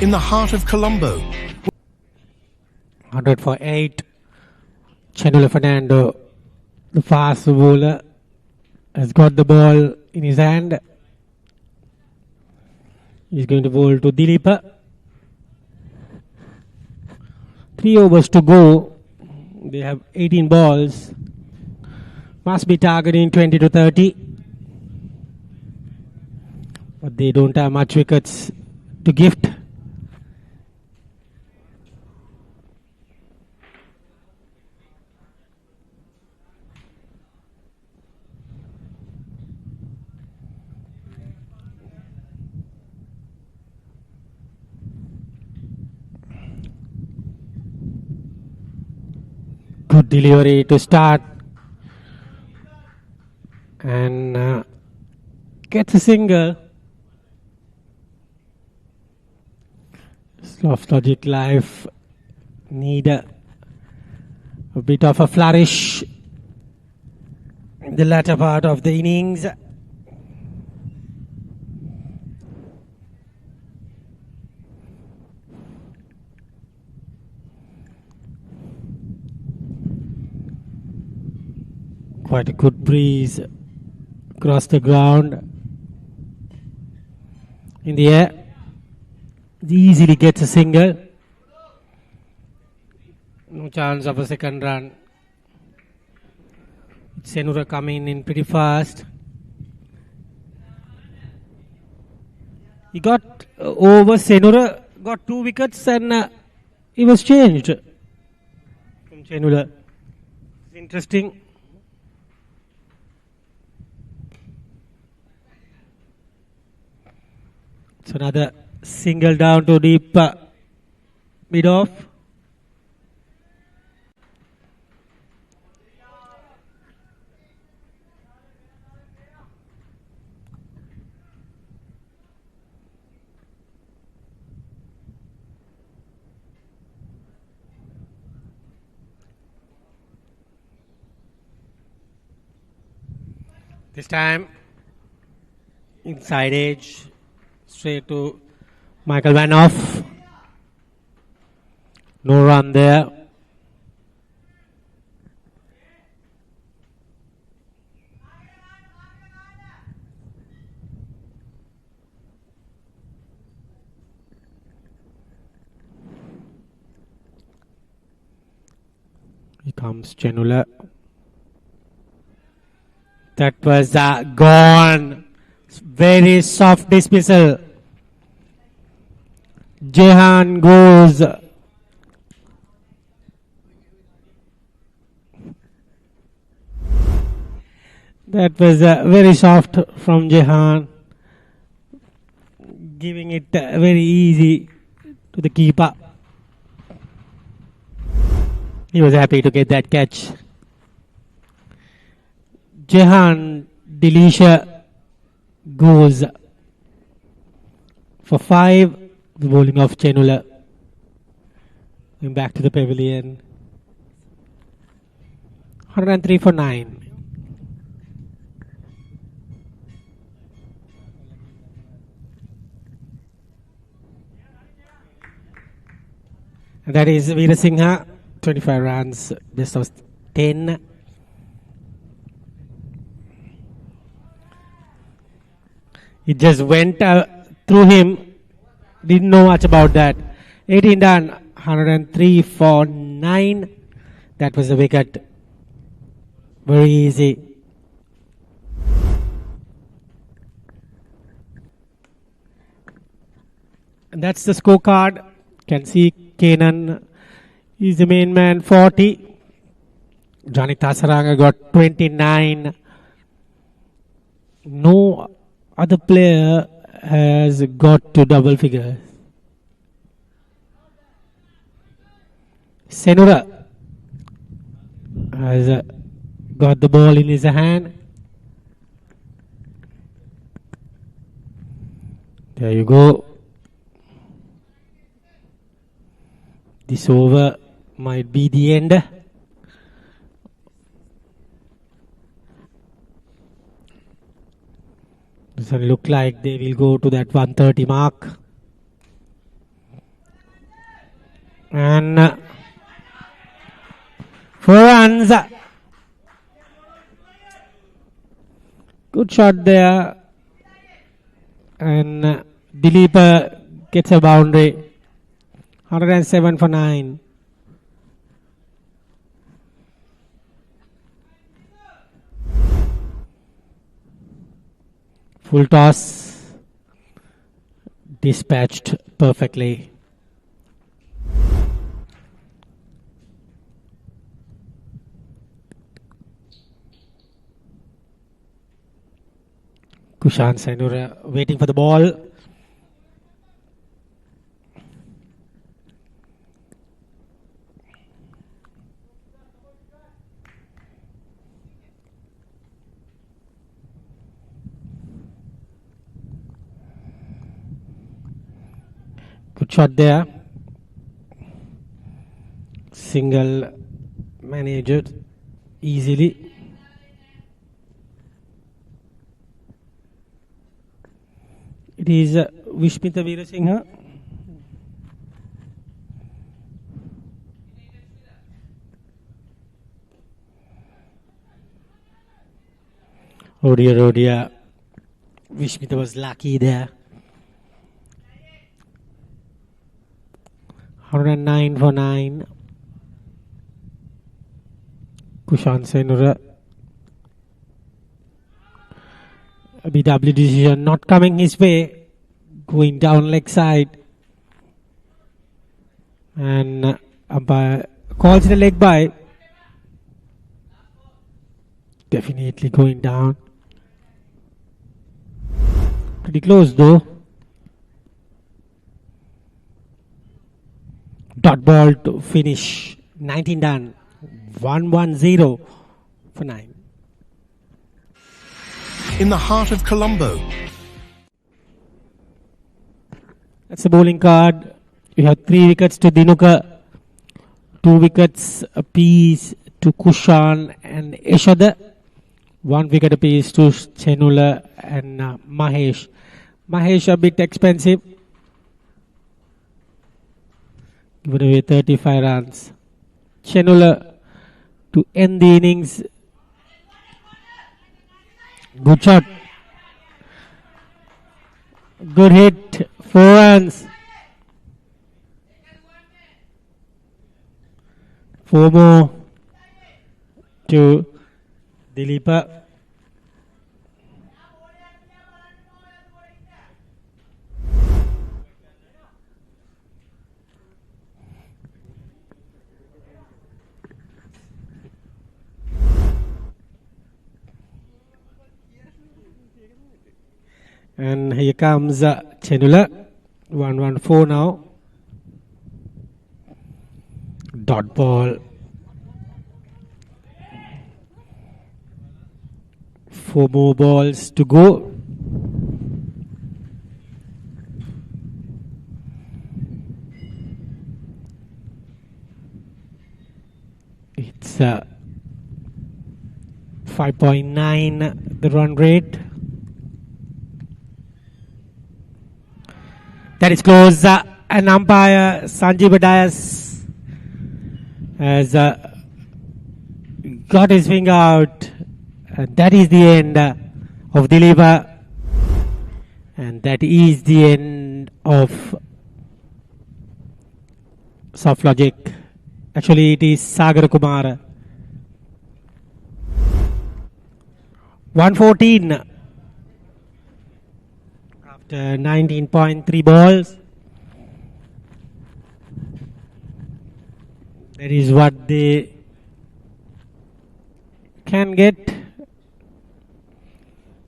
In the heart of Colombo. 100 for 8. Chandula Fernando, the fast bowler, has got the ball in his hand. He's going to bowl to Dileepa. 3 overs to go. They have 18 balls. Must be targeting 20 to 30. But they don't have much wickets to gift. Good delivery to start. And gets a single. Softlogic Life need a bit of a flourish in the latter part of the innings. Quite a good breeze across the ground. In the air. He easily gets a single. No chance of a second run. Senura coming in pretty fast. He got over. Senura got 2 wickets and he was changed from Senura. Interesting. It's another single down to deep mid off. This time inside edge. Straight to Michael Vanoff. No run there. Comes Chenula. That was gone. Very soft dismissal. Jehan goes. That was very soft from Jehan, giving it very easy to the keeper. He was happy to get that catch. Jehan Delisha goes for 5. The bowling of Chenula. Going back to the pavilion. 103 for 9. And that is Veerasinghe, 25 runs, best of 10. It just went through him. Didn't know much about that. 18 done, 103 for 9. That was a wicket. Very easy. And that's the scorecard. Can see Kanan is the main man, 40. Janik Tasaranga got 29. No other player has got to double figures. Senura has got the ball in his hand. There you go. This over might be the end. Doesn't look like they will go to that 130 mark. And 4 runs. Good shot there. And Dilip gets a boundary. 107 for 9. Full toss. Dispatched perfectly. Kushan Senura waiting for the ball. Good shot there. Single managed easily. It is Vishmita Veerasinghe. Oh dear, oh dear. Vishmita was lucky there. 109 for 9. Kushan Senura. A BW decision not coming his way. Going down leg side. And umpire calls it a leg by. Definitely going down. Pretty close though. Dot ball to finish. 19 done. 110 for 9. In the heart of Colombo. That's the bowling card. We have 3 wickets to Dinuka, 2 wickets apiece to Kushan and Yashoda, 1 wicket apiece to Chenula and Mahesh. Mahesh a bit expensive. Given away 35 runs. Chenula to end the innings. Good shot. Good hit. 4 runs. 4 more. to Dileepa. And here comes Chenula. 114 now. Dot ball. 4 more balls to go. It's 5.9 the run rate. That is close. An umpire, Sanjeev Dias, has got his finger out. And that is the end of Dileepa. And that is the end of Softlogic. Actually, it is Sagar Kumar. 114 after 19.3 balls. That is what they can get.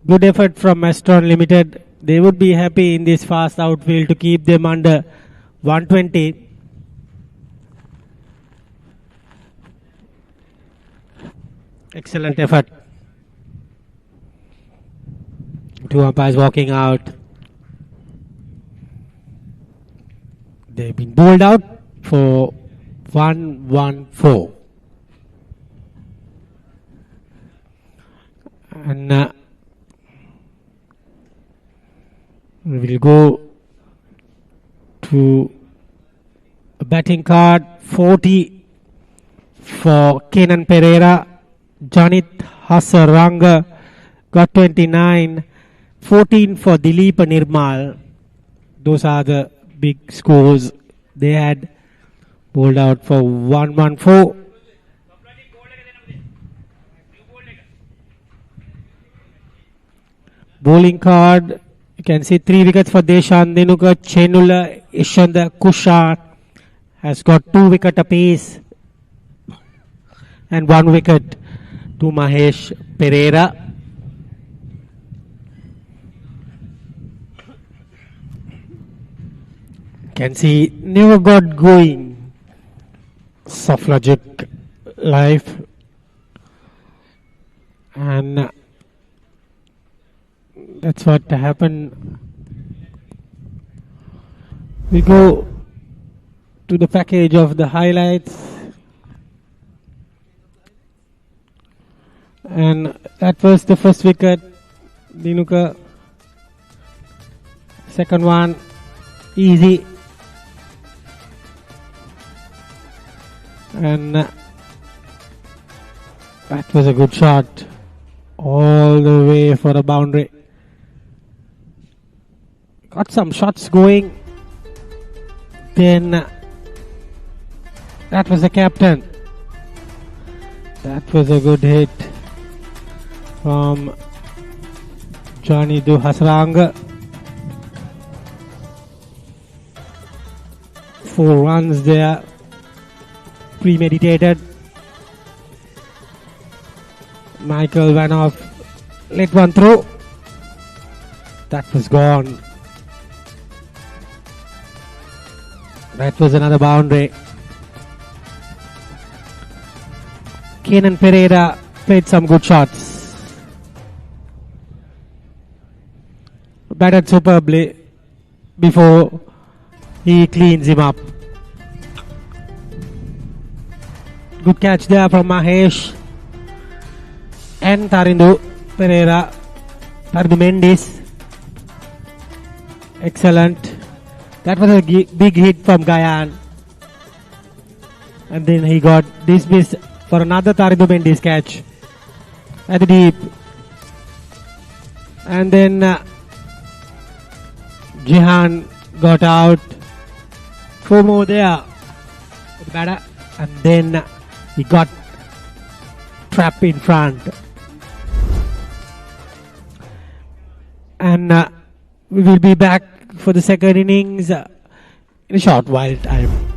Good effort from Astron Limited. They would be happy in this fast outfield to keep them under 120. Excellent effort. 2 umpires walking out. They've been bowled out for 114. And we will go to a batting card. 40 for Kenan Pereira. Janit Hasaranga got 29. 14 for Dileep Nirmal. Those are the big scores. They had bowled out for 114. Bowling card. You can see 3 wickets for Deshan Denuka. Chenula Ishanda Kushan has got 2 wickets apiece. And 1 wicket to Mahesh Pereira. Can see never got going. Softlogic live. And that's what happened. We go to the package of the highlights. And that was the first wicket. Dinuka. Second one, easy. And that was a good shot. All the way for a boundary. Got some shots going. Then that was the captain. That was a good hit from Johnny Hasranga. 4 runs there. Premeditated. Michael went off. Let one through. That was gone. That was another boundary. Kenan Pereira played some good shots. Batted superbly before he cleans him up. Good catch there from Mahesh and Tarindu Pereira. Tarindu Mendes. Excellent. That was a big hit from Gayan. And then he got dismissed for another Tarindu Mendes catch at the deep. And then Jihan got out. 4 more there. And then he got trap in front. And we will be back for the second innings in a short while time.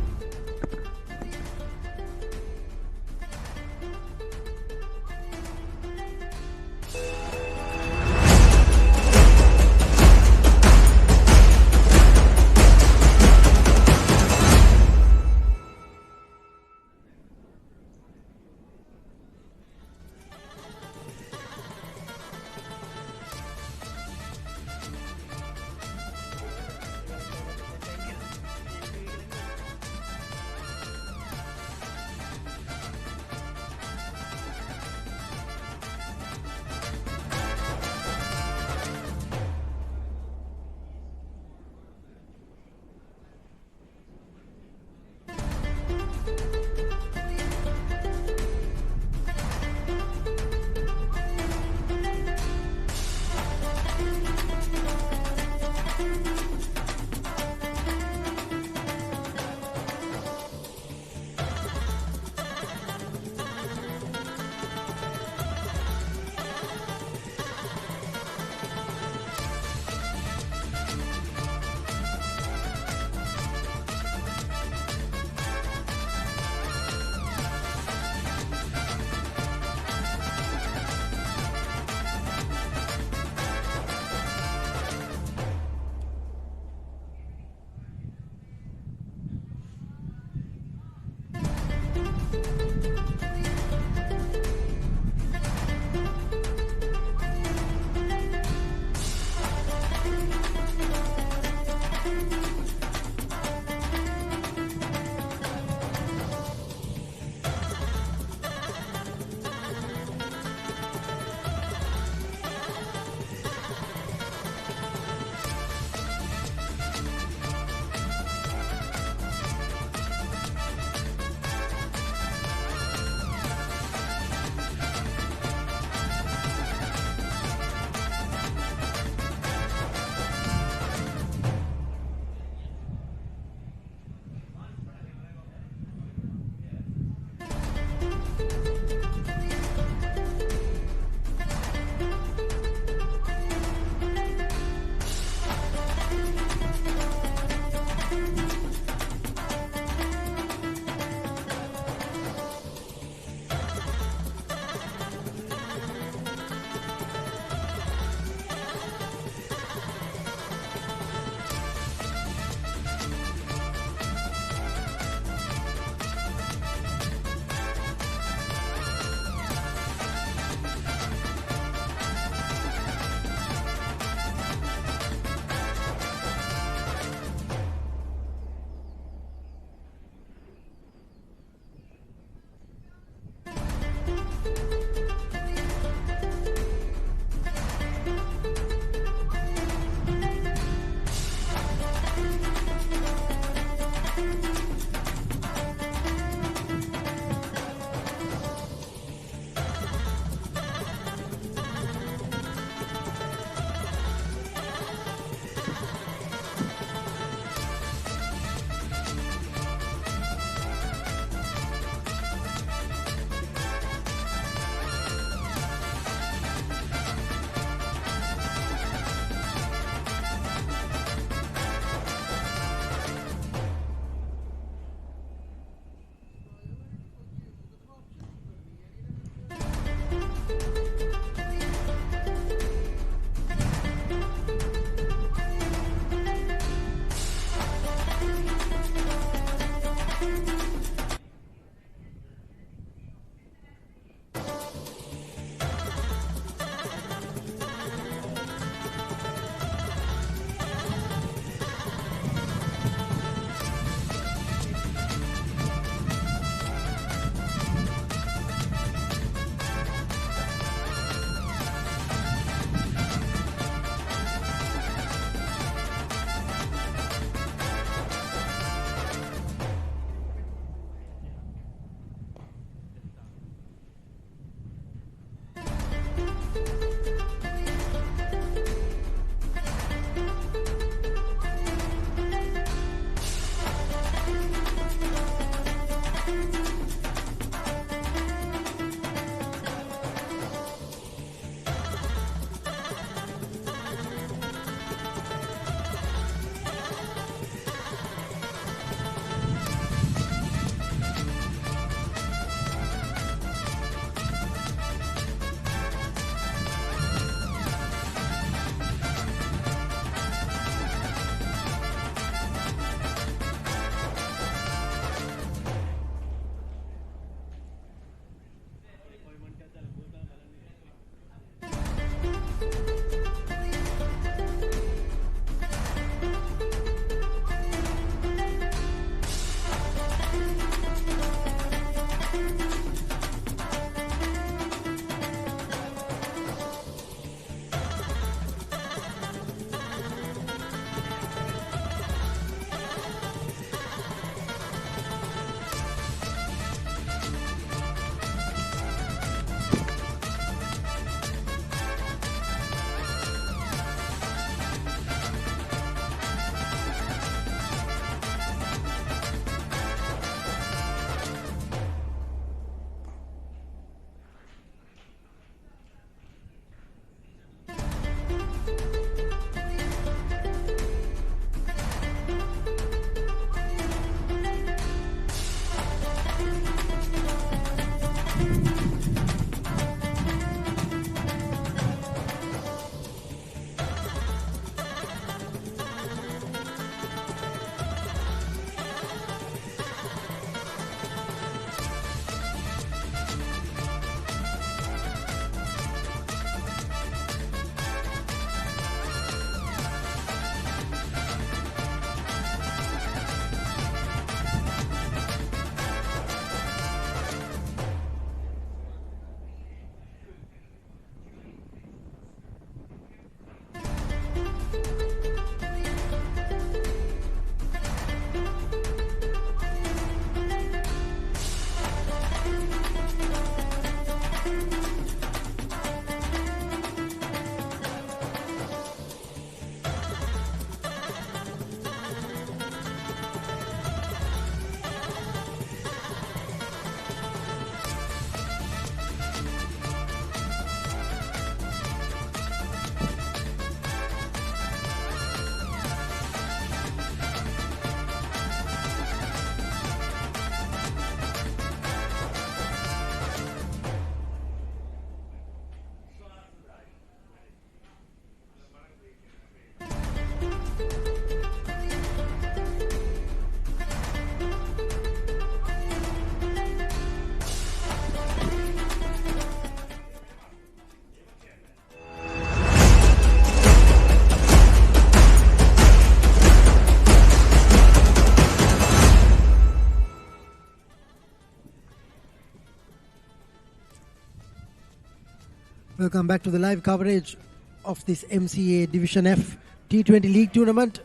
Welcome back to the live coverage of this MCA Division F T20 League tournament.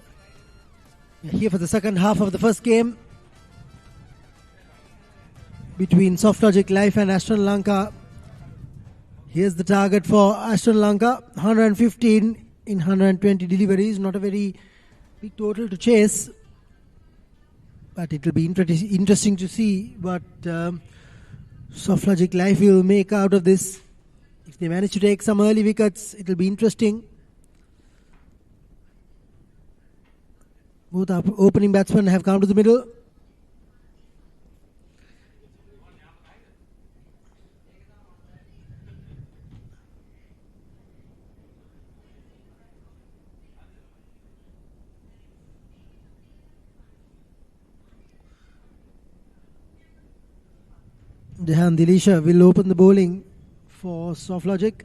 We're here for the second half of the first game between Softlogic Life and Astron Lanka. Here's the target for Astron Lanka, 115 in 120 deliveries. Not a very big total to chase, but it will be interesting to see what Softlogic Life will make out of this. If they manage to take some early wickets, it will be interesting. Both our opening batsmen have come to the middle. Jehan Dilisha will open the bowling for Softlogic.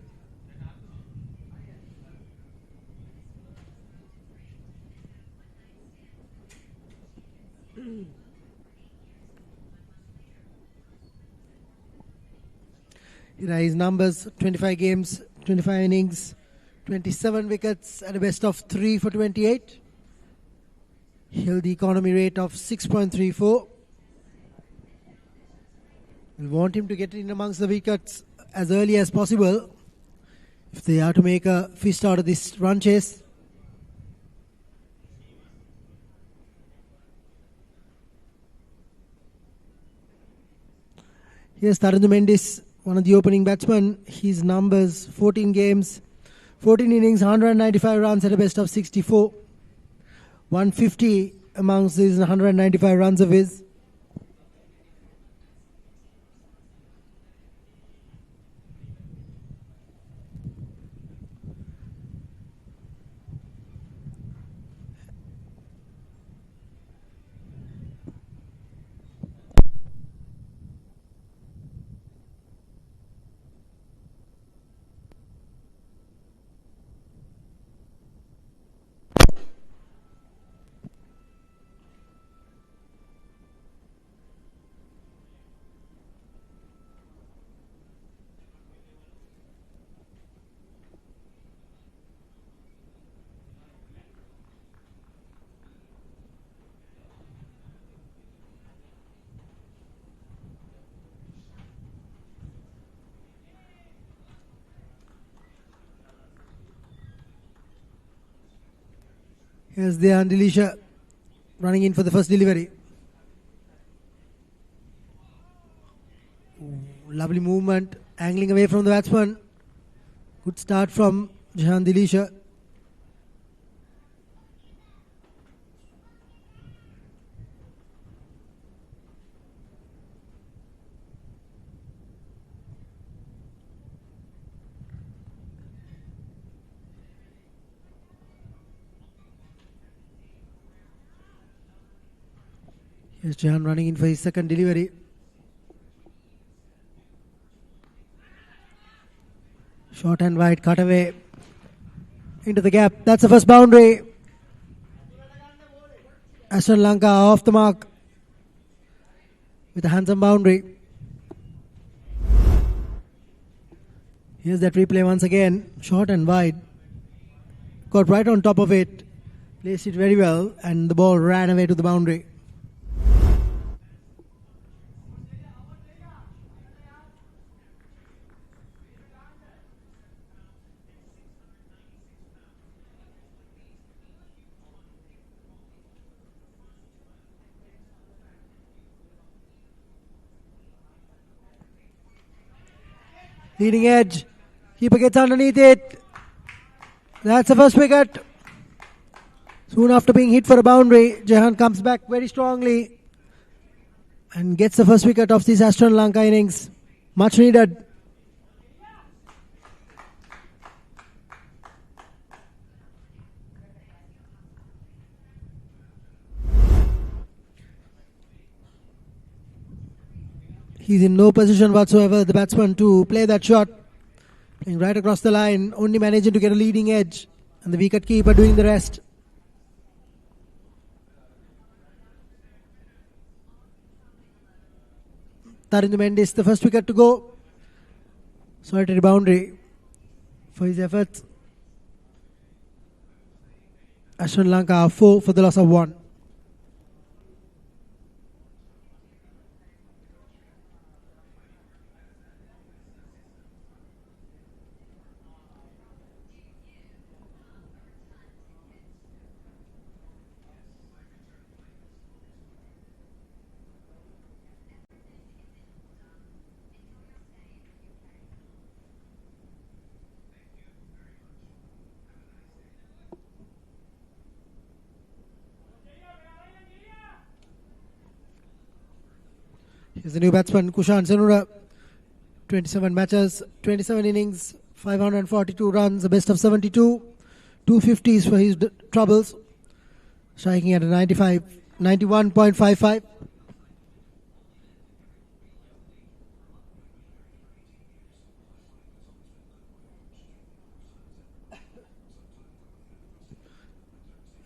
Here are his numbers: 25 games, 25 innings, 27 wickets at a best of 3 for 28. Held the economy rate of 6.34. We'll want him to get in amongst the wickets as early as possible if they are to make a fist out of this run chase. Here's Tarundu Mendis, one of the opening batsmen. His numbers: 14 games, 14 innings, 195 runs at a best of 64. 150 amongst these 195 runs of his. Here's the Dilisha running in for the first delivery. Lovely movement, angling away from the batsman. Good start from Jehan Dilisha. Here's Jehan running in for his second delivery. Short and wide, cut away into the gap. That's the first boundary. Astron Lanka off the mark with a handsome boundary. Here's that replay once again. Short and wide. Got right on top of it. Placed it very well, and the ball ran away to the boundary. Leading edge. Keeper gets underneath it. That's the first wicket. Soon after being hit for a boundary, Jehan comes back very strongly and gets the first wicket of this Astron Lanka innings. Much needed. He's in no position whatsoever, the batsman, to play that shot. Playing right across the line, only managing to get a leading edge, and the wicket keeper doing the rest. Tarundu Mendis, the first wicket to go. Solitary boundary. for his efforts. Astron Lanka are 4 for the loss of 1. Here's the new batsman, Kushan Senura. 27 matches, 27 innings, 542 runs, a best of 72. 250s for his troubles. Striking at a 91.55.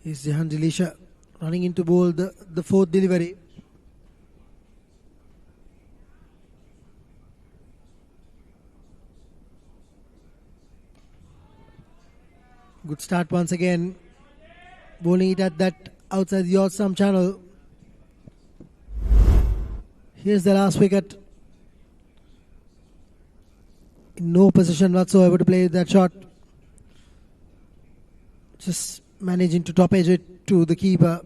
Here's Jehan Dilisha running into bowl the fourth delivery. Good start once again. Bowling it at that outside the odd stump channel. Here's the last wicket. In no position whatsoever to play that shot. Just managing to top edge it to the keeper.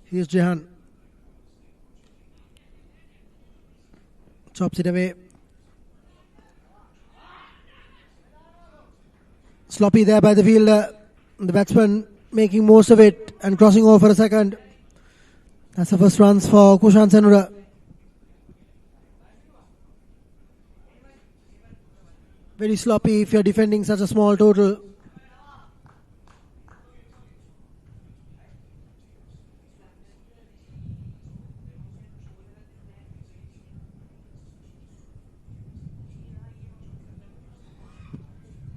Here's Jehan. Chops it away. Sloppy there by the fielder. The batsman making most of it and crossing over for a second. That's the first runs for Kushan Senura. Very sloppy if you're defending such a small total.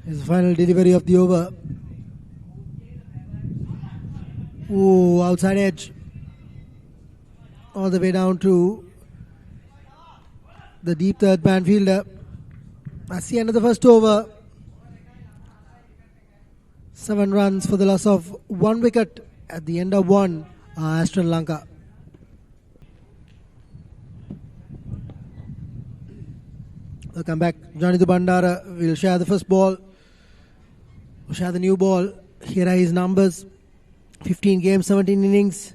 His final delivery of the over. Ooh, outside edge. All the way down to the deep third man fielder. That's the end of the first over. 7 runs for the loss of 1 wicket at the end of 1. Astron Lanka. Welcome back. Johnny Bandara will share the first ball. We'll share the new ball. Here are his numbers. 15 games, 17 innings,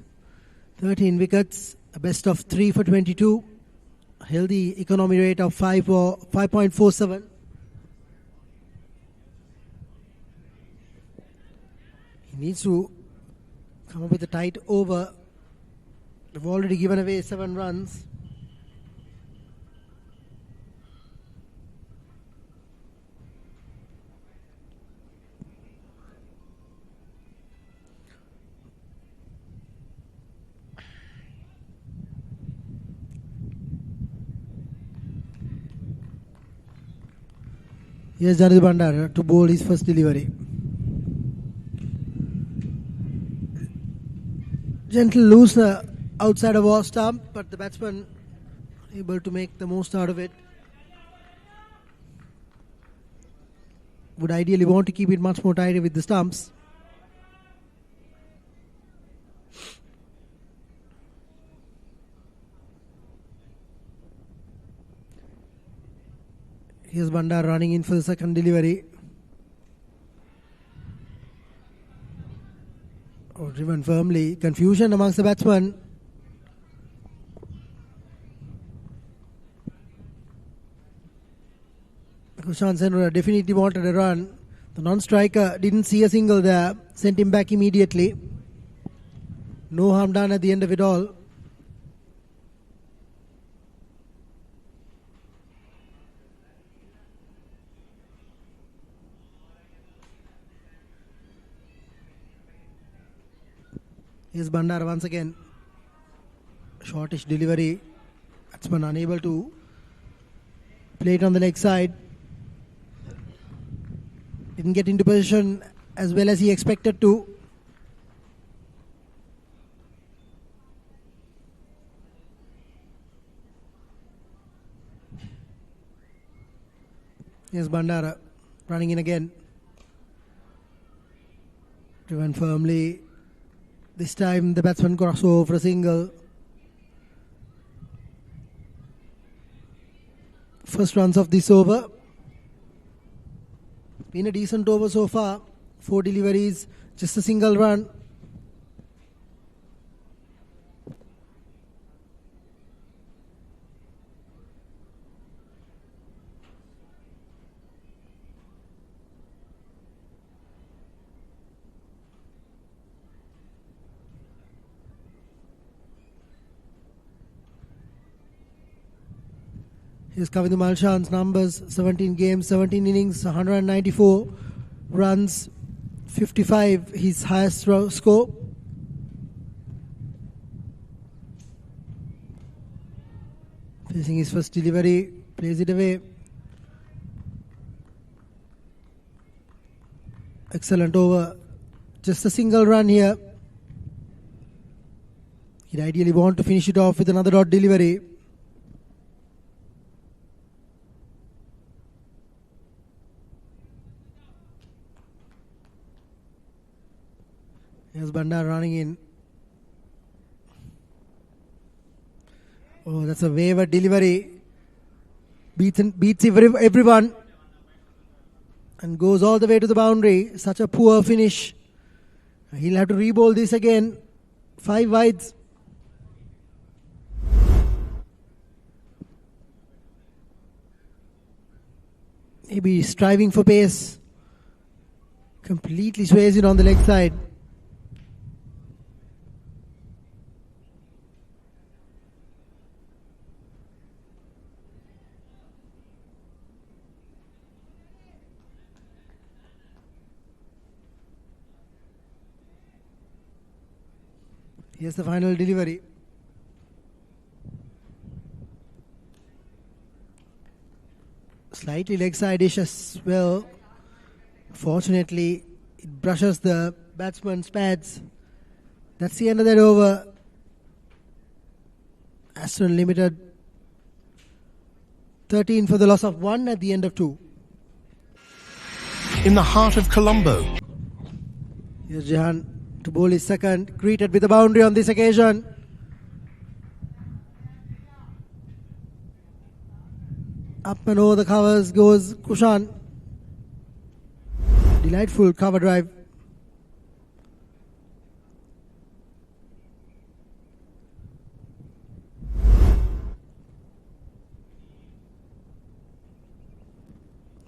13 wickets, a best of 3 for 22. A healthy economy rate of 5.47. He needs to come up with a tight over. They've already given away 7 runs. Here's Janil Bandar to bowl his first delivery. Gentle loose outside of off stump, but the batsman able to make the most out of it. Would ideally want to keep it much more tighter with the stumps. Here's Bandar running in for the second delivery. Oh, driven firmly. Confusion amongst the batsmen. Kushan Senura definitely wanted a run. The non-striker didn't see a single there. Sent him back immediately. No harm done at the end of it all. Here's Bandar once again. Shortish delivery. Batsman unable to play it on the leg side. Didn't get into position as well as he expected to. Here's Bandara running in again. Driven firmly. This time the batsman crosses over for a single. First runs of this over. Been a decent over so far. 4 deliveries, just a single run. Here's Kavindu Malshan's numbers: 17 games, 17 innings, 194 runs, 55 his highest score. Facing his first delivery, plays it away. Excellent over. Just a single run here. He'd ideally want to finish it off with another dot delivery. Here's Bandar running in. Oh, that's a wayward delivery. Beats everyone. And goes all the way to the boundary. Such a poor finish. He'll have to re-bowl this again. 5 wides. Maybe striving for pace. Completely sways it on the leg side. Here's the final delivery. Slightly leg side-ish as well. Fortunately, it brushes the batsman's pads. That's the end of that over. Astron Limited 13 for the loss of 1 at the end of 2. In the heart of Colombo. Here's Jahan to bowl his second, greeted with a boundary on this occasion. Up and over the covers goes Kushan. Delightful cover drive.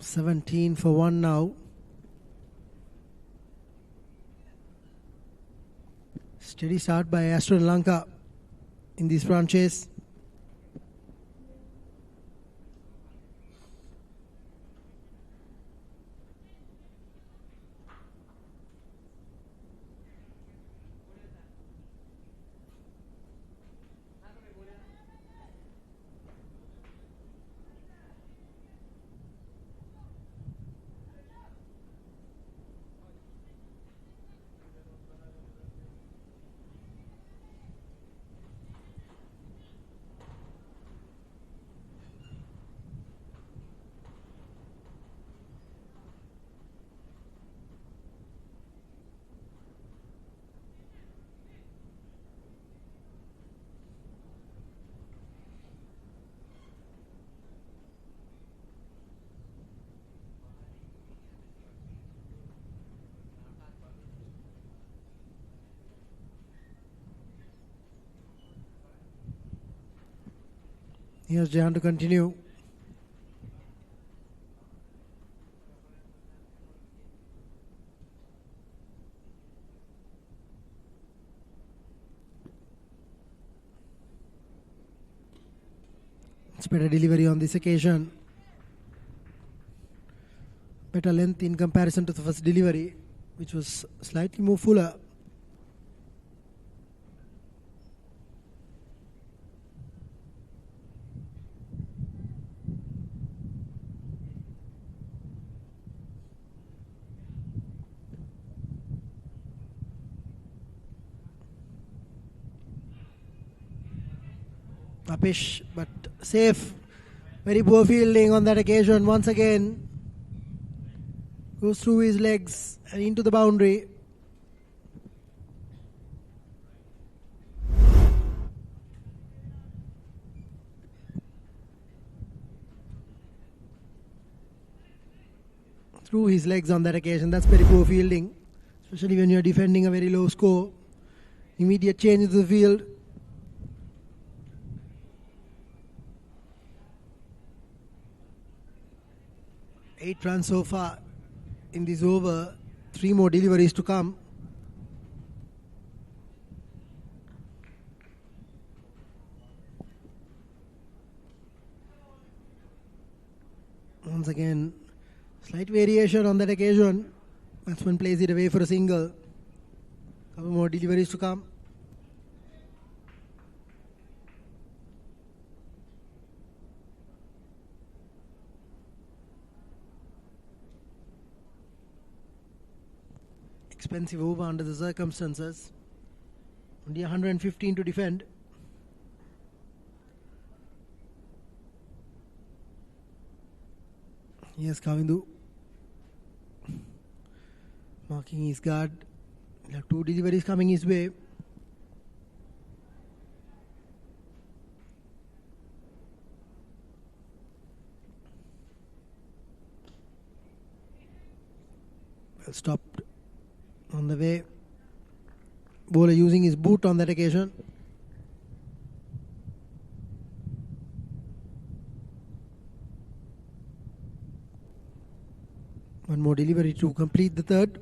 $17 for 1 now. Steady start by Astron Lanka in this front chase. Here's Jahan to continue. It's better delivery on this occasion. Better length in comparison to the first delivery, which was slightly more fuller. Upish, but safe. Very poor fielding on that occasion once again. Goes through his legs and into the boundary. Through his legs on that occasion. That's very poor fielding, especially when you're defending a very low score. Immediate change into the field. Eight runs so far in this over. 3 more deliveries to come. Once again, slight variation on that occasion. Batsman plays it away for a single. Couple more deliveries to come. Expensive over under the circumstances. Only 115 to defend. Yes, Kavindu marking his guard. There are 2 deliveries coming his way. Well stopped on the way. Bowler using his boot on that occasion. One more delivery to complete the third.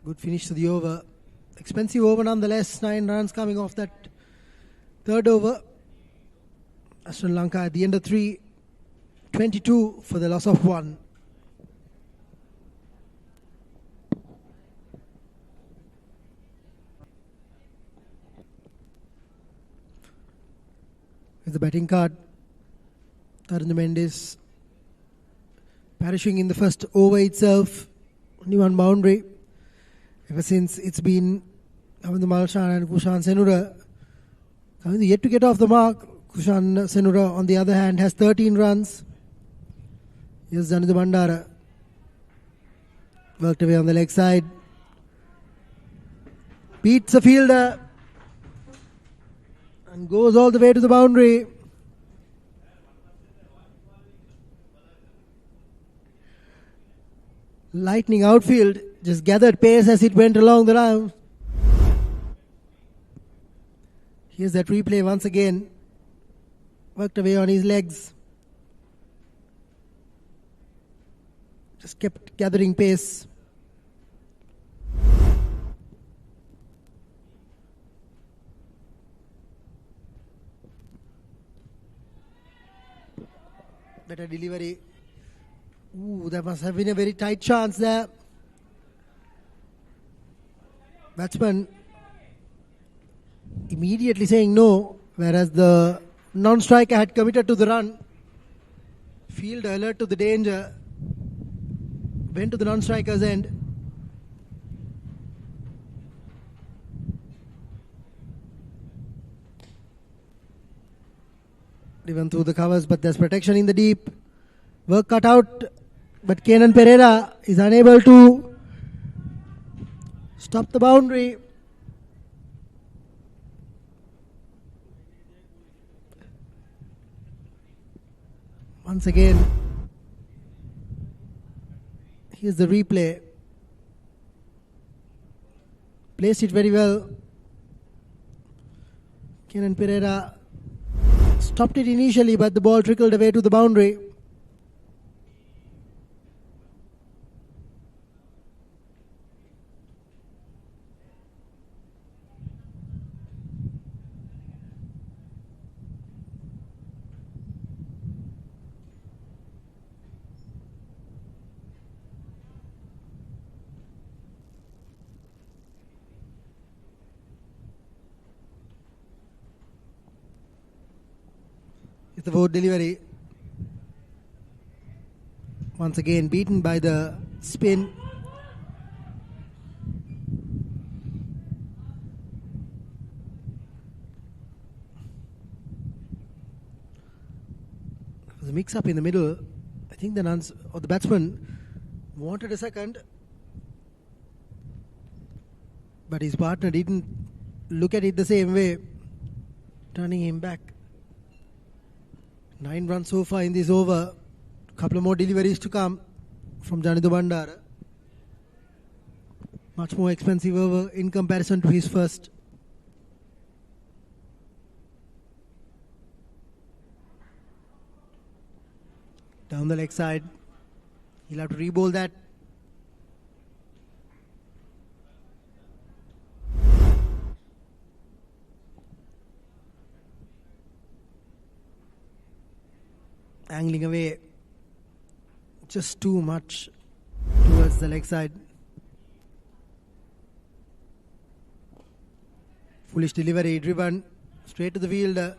Good finish to the over. Expensive over nonetheless. 9 runs coming off that third over. Astron Lanka at the end of 3. 22 for the loss of 1. With the batting card, Tarun Mendes perishing in the first over itself. Only 1 boundary. Ever since it's been Kavindu Malshan and Kushan Senura. Kavindu yet to get off the mark. Kushan Senura, on the other hand, has 13 runs. Here's Janadu Bandara. Worked away on the leg side. Beats a fielder. And goes all the way to the boundary. Lightning outfield. Just gathered pace as it went along the line. Here's that replay once again. Worked away on his legs. Just kept gathering pace. Better delivery. Ooh, that must have been a very tight chance there. Batsman immediately saying no, whereas the non-striker had committed to the run. Field alert to the danger. Went to the non-striker's end. Driven through the covers, but there's protection in the deep. Work cut out, but Kenan Pereira is unable to stop the boundary. Once again, here's the replay. Placed it very well. Kenan Pereira stopped it initially, but the ball trickled away to the boundary. The forward delivery. Once again beaten by the spin. mix-up in the middle. I think the batsman wanted a second, but his partner didn't look at it the same way, turning him back. 9 runs so far in this over. Couple of more deliveries to come from Janitha Bandara. Much more expensive over in comparison to his first. Down the leg side. He'll have to re-bowl that. Angling away just too much towards the leg side. Foolish delivery, driven straight to the fielder.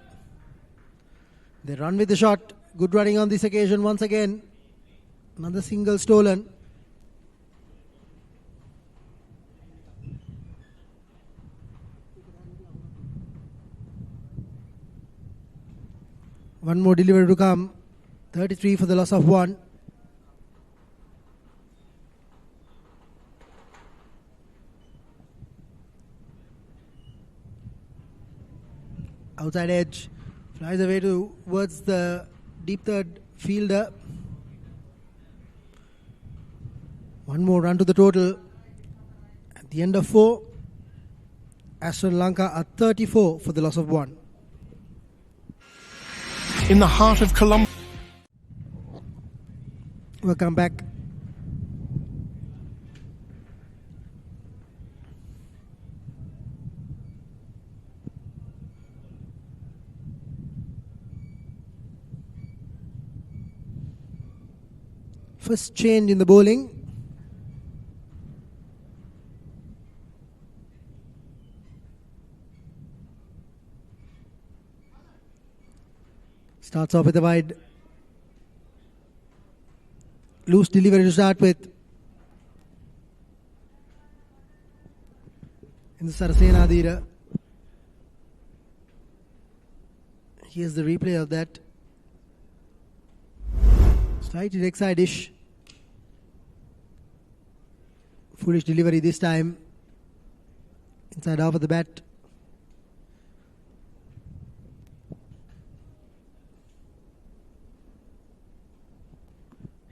They run with the shot. Good running on this occasion once again. Another single stolen. One more delivery to come. 33 for the loss of 1. Outside edge. Flies away towards the deep third fielder. One more run to the total. At the end of 4, Astron Lanka are 34 for the loss of 1. In the heart of Colombo. Welcome back. First change in the bowling. Starts off with a wide. Loose delivery to start with. In the Sarasena Adira. Here's the replay of that. Slightly leg side-ish. Foolish delivery this time. Inside half of the bat.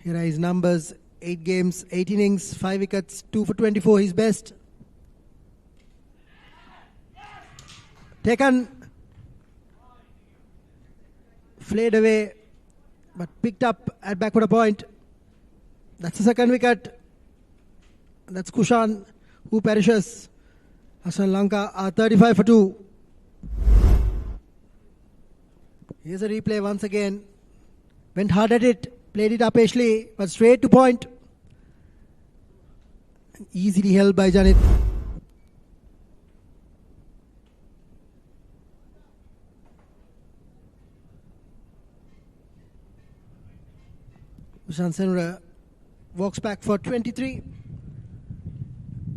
Here are his numbers. 8 games, 8 innings, 5 wickets, 2 for 24, his best. Taken. Flayed away, but picked up at backward point. That's the second wicket. That's Kushan, who perishes. Astron Lanka are 35 for 2. Here's a replay once again. Went hard at it. Played it up Ashley, but straight to point. Easily held by Janit. Ushan Senra walks back for 23.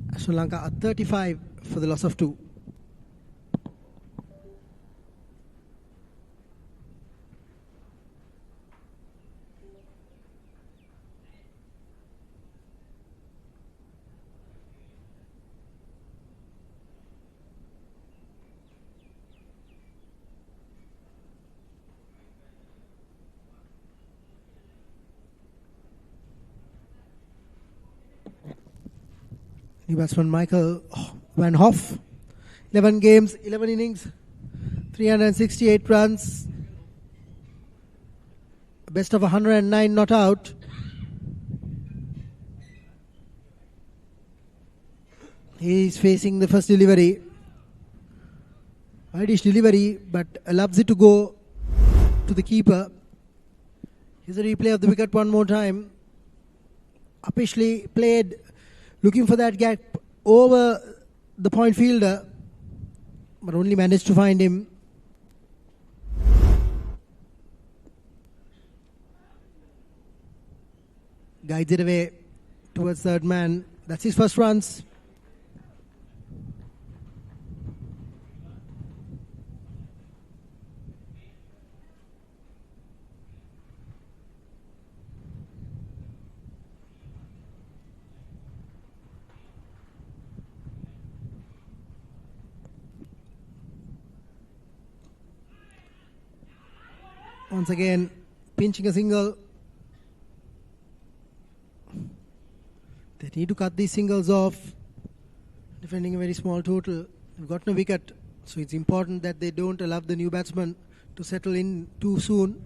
Astron Lanka are 35 for the loss of 2. New batsman Michael Van Hoff. 11 games, 11 innings, 368 runs. Best of 109 not out. He is facing the first delivery. Wide-ish delivery, but loves it to go to the keeper. Here's a replay of the wicket one more time. Upishly played, looking for that gap over the point fielder, but only managed to find him. Guides it away towards third man. That's his first runs. Once again, pinching a single. They need to cut these singles off. Defending a very small total. They've got no wicket, so it's important that they don't allow the new batsman to settle in too soon.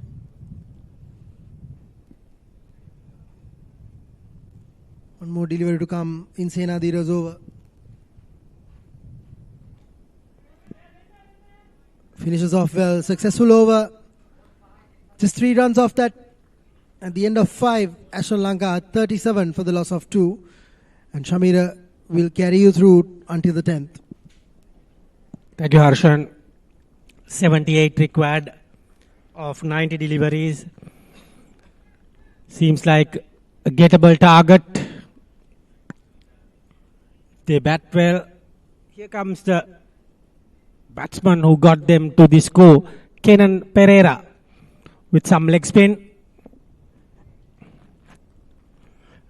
One more delivery to come. Insane Adira's over. Finishes off well. Successful over. Just 3 runs off that. At the end of 5, Astron Lanka 37 for the loss of 2. And Shamira will carry you through until the 10th. Thank you, Harshan. 78 required of 90 deliveries. Seems like a gettable target. They bat well. Here comes the batsman who got them to the score, Kenan Pereira, with some leg spin.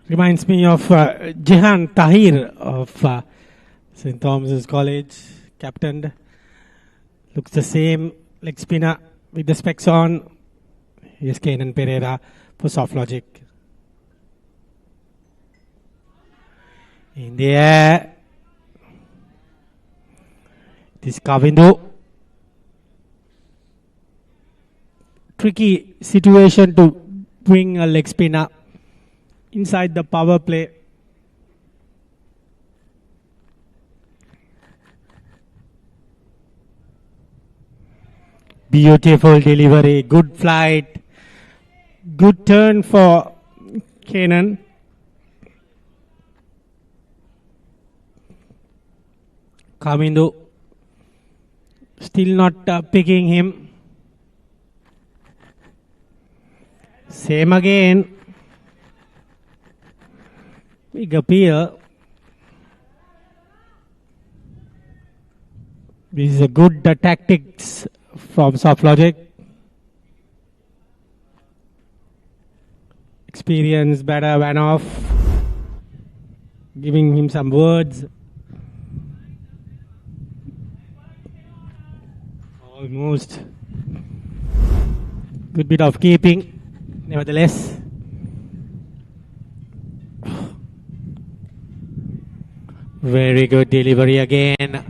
Reminds me of Jehan Tahir of St. Thomas's College, captained. Looks the same, leg spinner with the specs on. Here's Kenan Pereira for Softlogic. In the air. This Kavindu. Tricky situation to bring a leg spinner inside the power play. Beautiful delivery, good flight, good turn for Kenan. Kavindu still not picking him. Same again. Big appeal. This is a good tactics from Softlogic. Experience better went off, giving him some words. Almost. Good bit of keeping, nevertheless. Very good delivery again.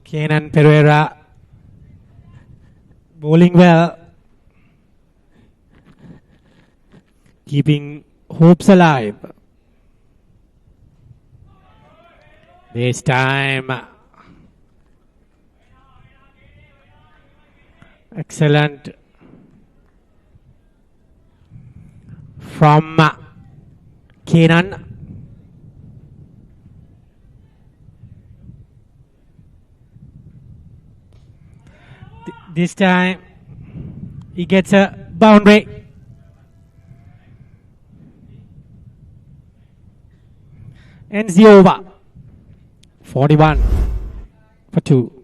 Kenan Pereira bowling well, keeping hopes alive. This time, excellent from Kenan. This time he gets a boundary. Ends the over. 41 for 2.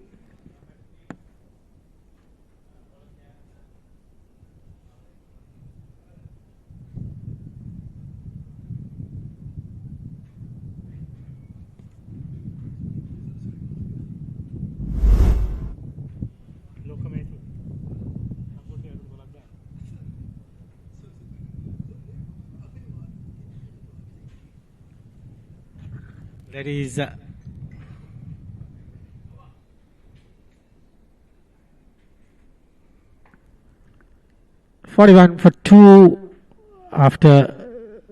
That is 41 for 2 after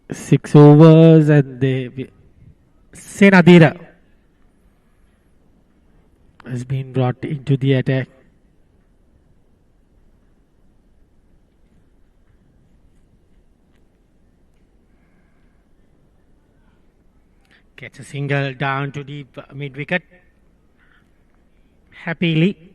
6 overs, and Senadira has been brought into the attack. Gets a single down to deep mid-wicket. Happily.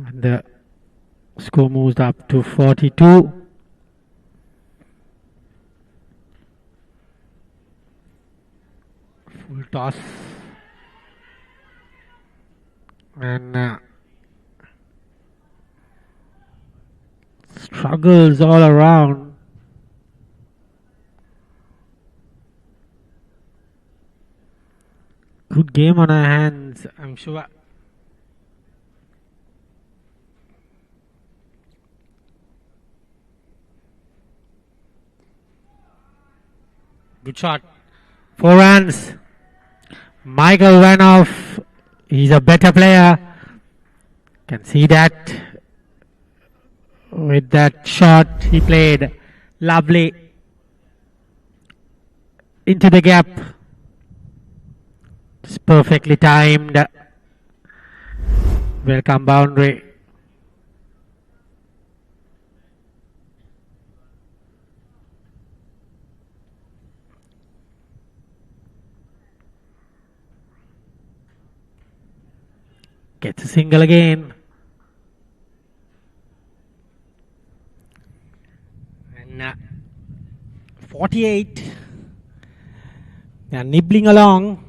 And the score moves up to 42. Full toss. And struggles all around. Good game on our hands, I'm sure. Good shot. 4 runs. Michael went off. He's a better player. Can see that. With that shot he played. Lovely. Into the gap. It's perfectly timed. Welcome boundary. Gets a single again. And 48. They are nibbling along.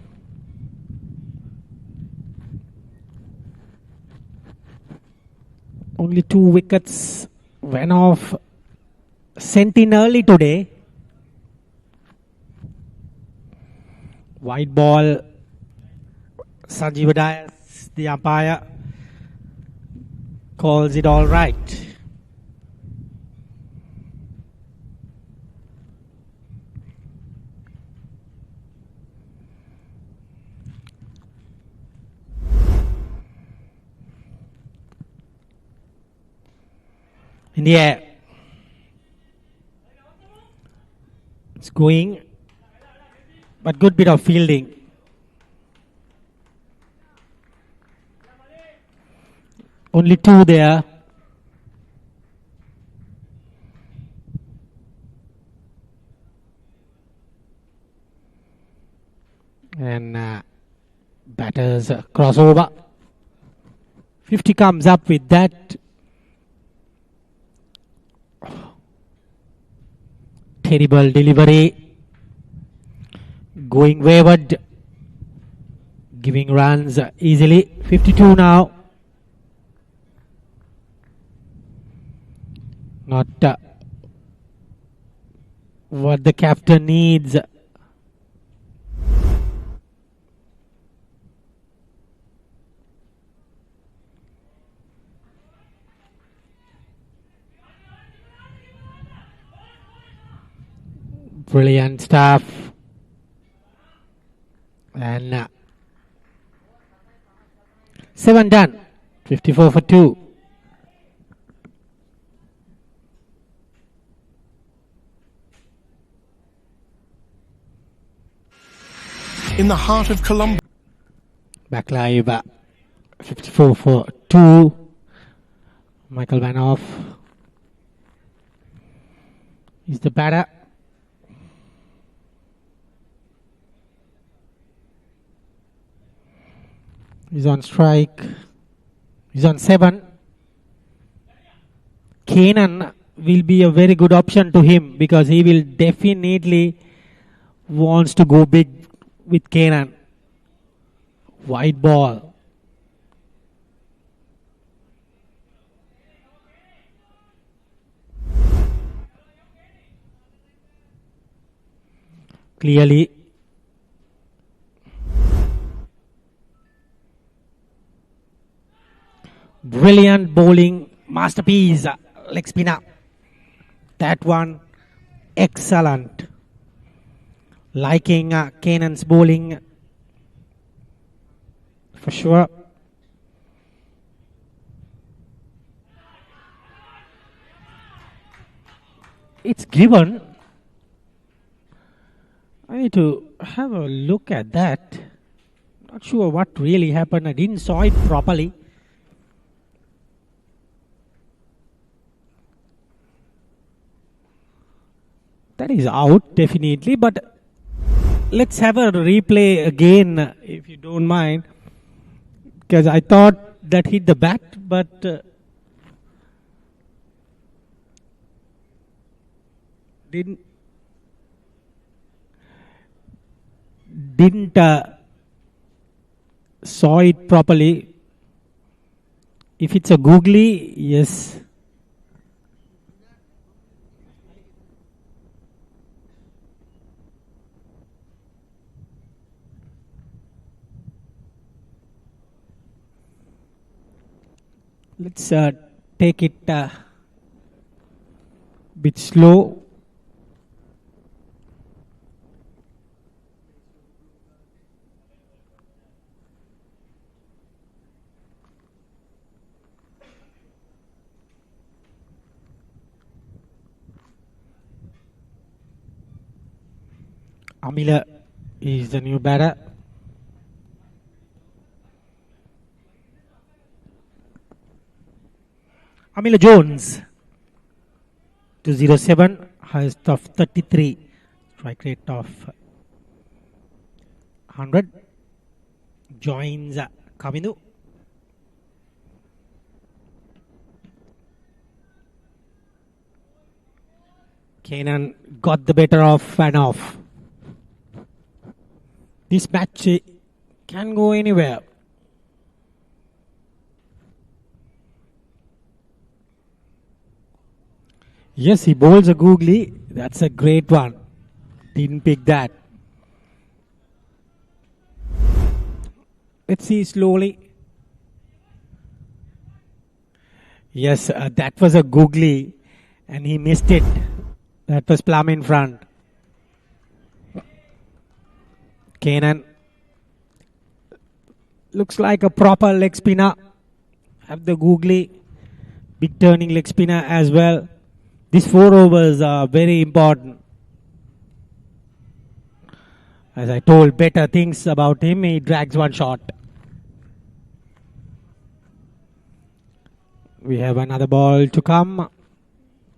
Only 2 wickets went off. Sent in early today. White ball. Sanjeev Dias, the umpire, calls it all right. In the air. It's going, but good bit of fielding. Only 2 there. And batters crossover. 50 comes up with that. Terrible delivery. Going wayward. Giving runs easily. 52 now. Not what the captain needs. Brilliant stuff. And 7 done. 54 for 2. In the heart of Colombia. Back live. 54 for 2. Michael went off. He's the batter. He's on strike. He's on 7. Kanan will be a very good option to him because he will definitely wants to go big with Kanan. White ball. Clearly brilliant bowling, masterpiece, leg spinner. That one excellent. Liking Kanan's bowling for sure. It's given. I need to have a look at that. Not sure what really happened. I didn't saw it properly. That is out definitely, but let's have a replay again if you don't mind, because I thought that hit the bat, but didn't saw it properly. If it's a googly, yes. Let's take it bit slow. Amila is the new batter. Amila Jones, 207, highest of 33, strike rate of 100. Joins Kaminu. Kanan got the better of and off. This match can go anywhere. Yes, he bowls a googly. That's a great one. Didn't pick that. Let's see slowly. Yes, that was a googly and he missed it. That was plumb in front. Kanan looks like a proper leg spinner. Have the googly, big turning leg spinner as well. These 4 overs are very important. As I told better things about him, he drags one shot. We have another ball to come.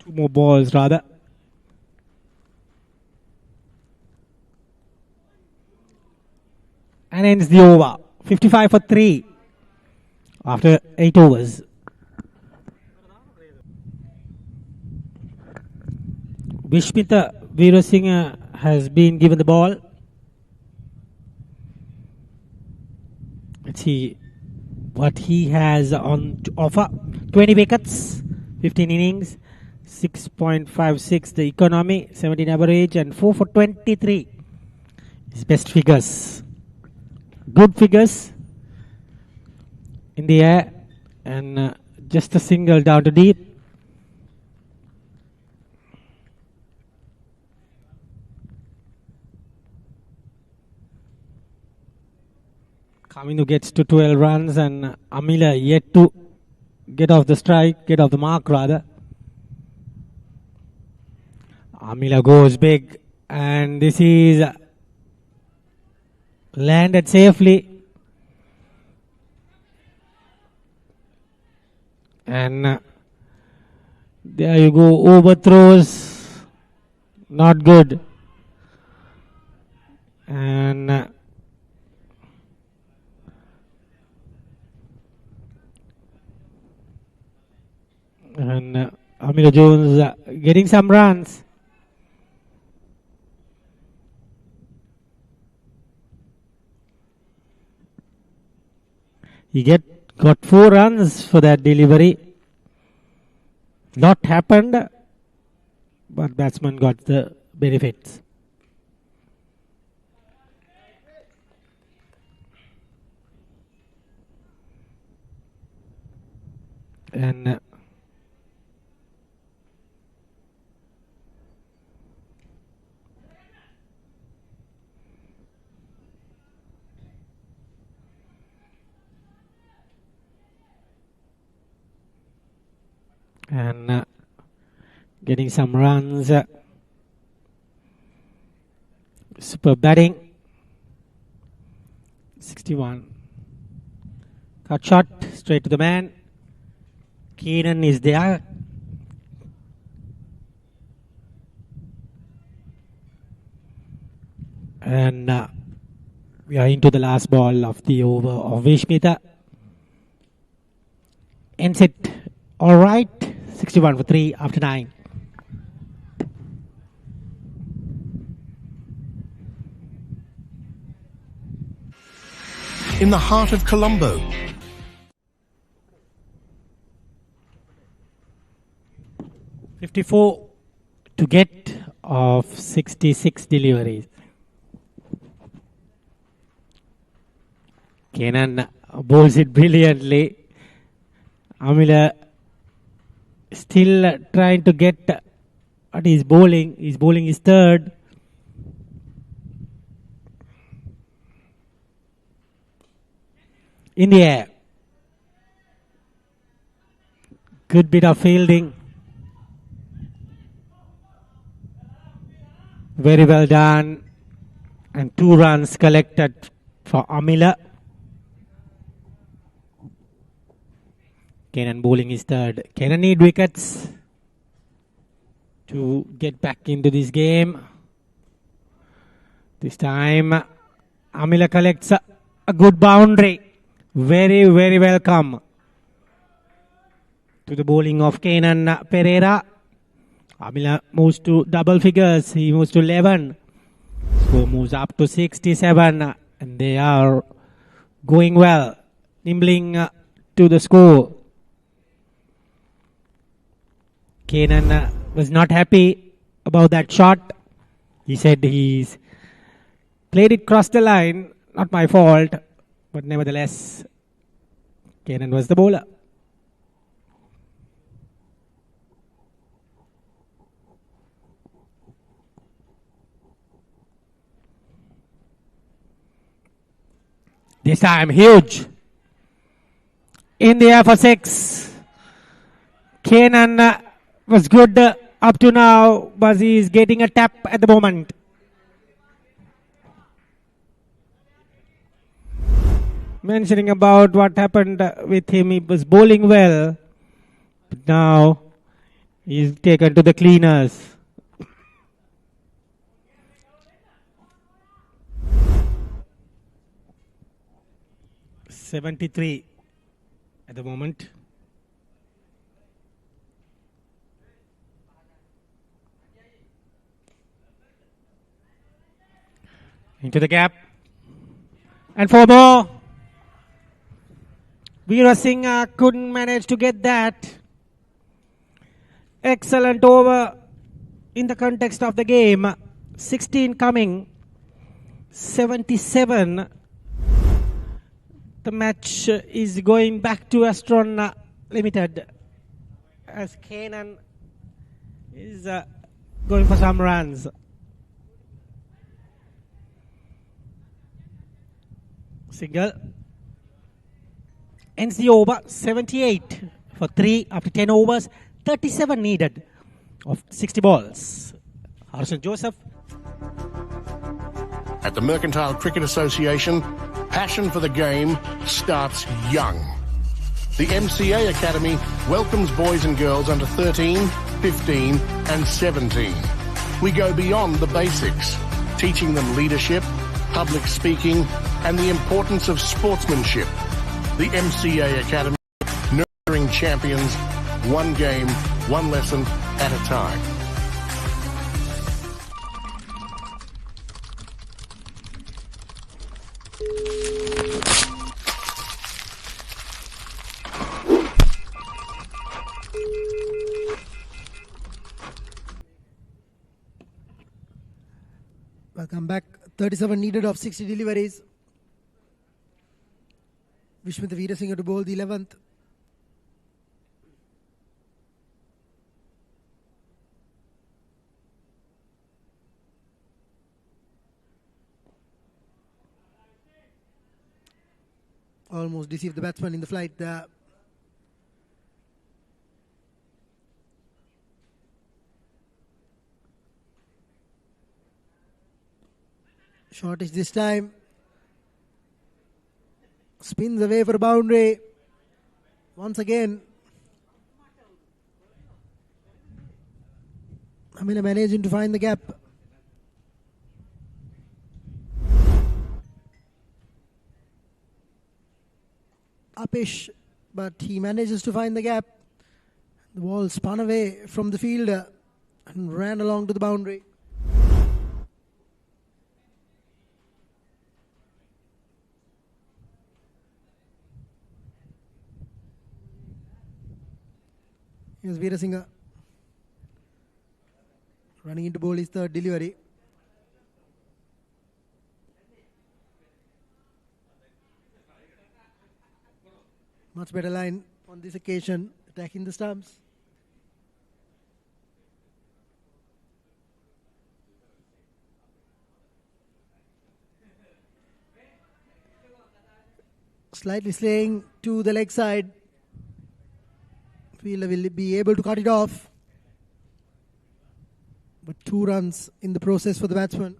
2 more balls rather. And ends the over. 55 for 3 after 8 overs. Vishmita Veerasinghe has been given the ball. Let's see what he has on offer. 20 wickets, 15 innings, 6.56 the economy, 17 average and 4 for 23. His best figures. Good figures in the air and just a single down to deep. Kaminu gets to 12 runs and Amila yet to get off the mark rather. Amila goes big and this is landed safely. And there you go, overthrows, not good. And Amila Jones getting some runs. He got 4 runs for that delivery. Not happened, but batsman got the benefits. And getting some runs. Super batting. 61. Cut shot straight to the man. Keenan is there. And we are into the last ball of the over of Vishmita. Ends it all right. 61 for 3 after 9. In the heart of Colombo, 54 to get of 66 deliveries. Kenan bowls it brilliantly. Amila still trying to get what he's bowling. He's bowling his third. In the air. Good bit of fielding. Very well done. And 2 runs collected for Amila. Kenan bowling his third. Kenan need wickets to get back into this game. This time Amila collects a good boundary. Very, very welcome to the bowling of Kenan Pereira. Amila moves to double figures. He moves to 11. Score moves up to 67. And they are going well. Nimbling to the score. Kenan was not happy about that shot. He said he's played it across the line. Not my fault. But nevertheless, Kenan was the bowler. This time, huge. In the air for 6. Kenan was good up to now, but he is getting a tap at the moment. Mentioning about what happened with him, he was bowling well, but now he's taken to the cleaners. .73 at the moment. Into the gap. And 4 more. Veera Singh couldn't manage to get that. Excellent over in the context of the game. 16 coming. 77. The match is going back to Astron Limited as Kenan is going for some runs. Single. Ends the over. 78 for 3 after 10 overs. 37 needed of 60 balls. Harrison Joseph. At the Mercantile Cricket Association, passion for the game starts young. The MCA Academy welcomes boys and girls under 13, 15 and 17. We go beyond the basics, teaching them leadership, public speaking and the importance of sportsmanship. The MCA Academy, nurturing champions, one game, one lesson at a time. Welcome back. 37 needed of 60 deliveries. Vishmita Veerasinghe to bowl the 11th. Almost deceived the batsman in the flight there. Shortish this time. Spins away for a boundary. Once again. Amila managing to find the gap. Upish, but he manages to find the gap. The ball spun away from the fielder and ran along to the boundary. Here's Veerasinghe. Running into ball is third delivery. Much better line on this occasion, attacking the stumps. Slightly slaying to the leg side. Fielder will be able to cut it off. But 2 runs in the process for the batsman.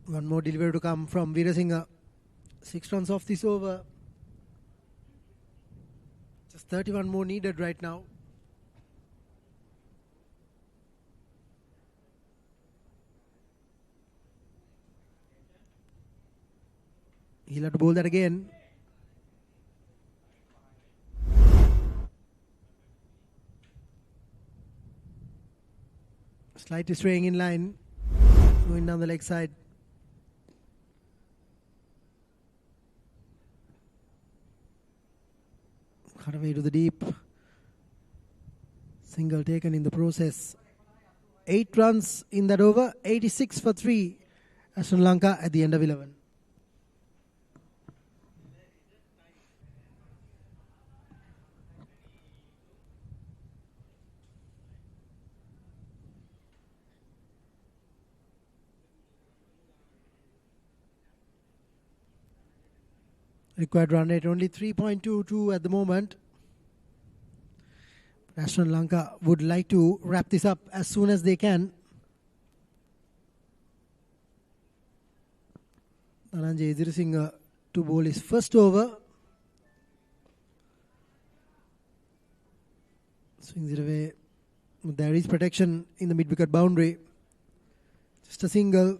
One more delivery to come from Veerasinghe. 6 runs off this over. Just 31 more needed right now. He'll have to bowl that again. Slightly straying in line. Going down the leg side. Cut away to the deep. Single taken in the process. 8 runs in that over. 86 for 3. Astron Lanka at the end of 11. Required run rate only 3.22 at the moment. Astron Lanka would like to wrap this up as soon as they can. Dhananjay Veerasinghe to bowl his first over. Swings it away. There is protection in the mid-wicket boundary. Just a single.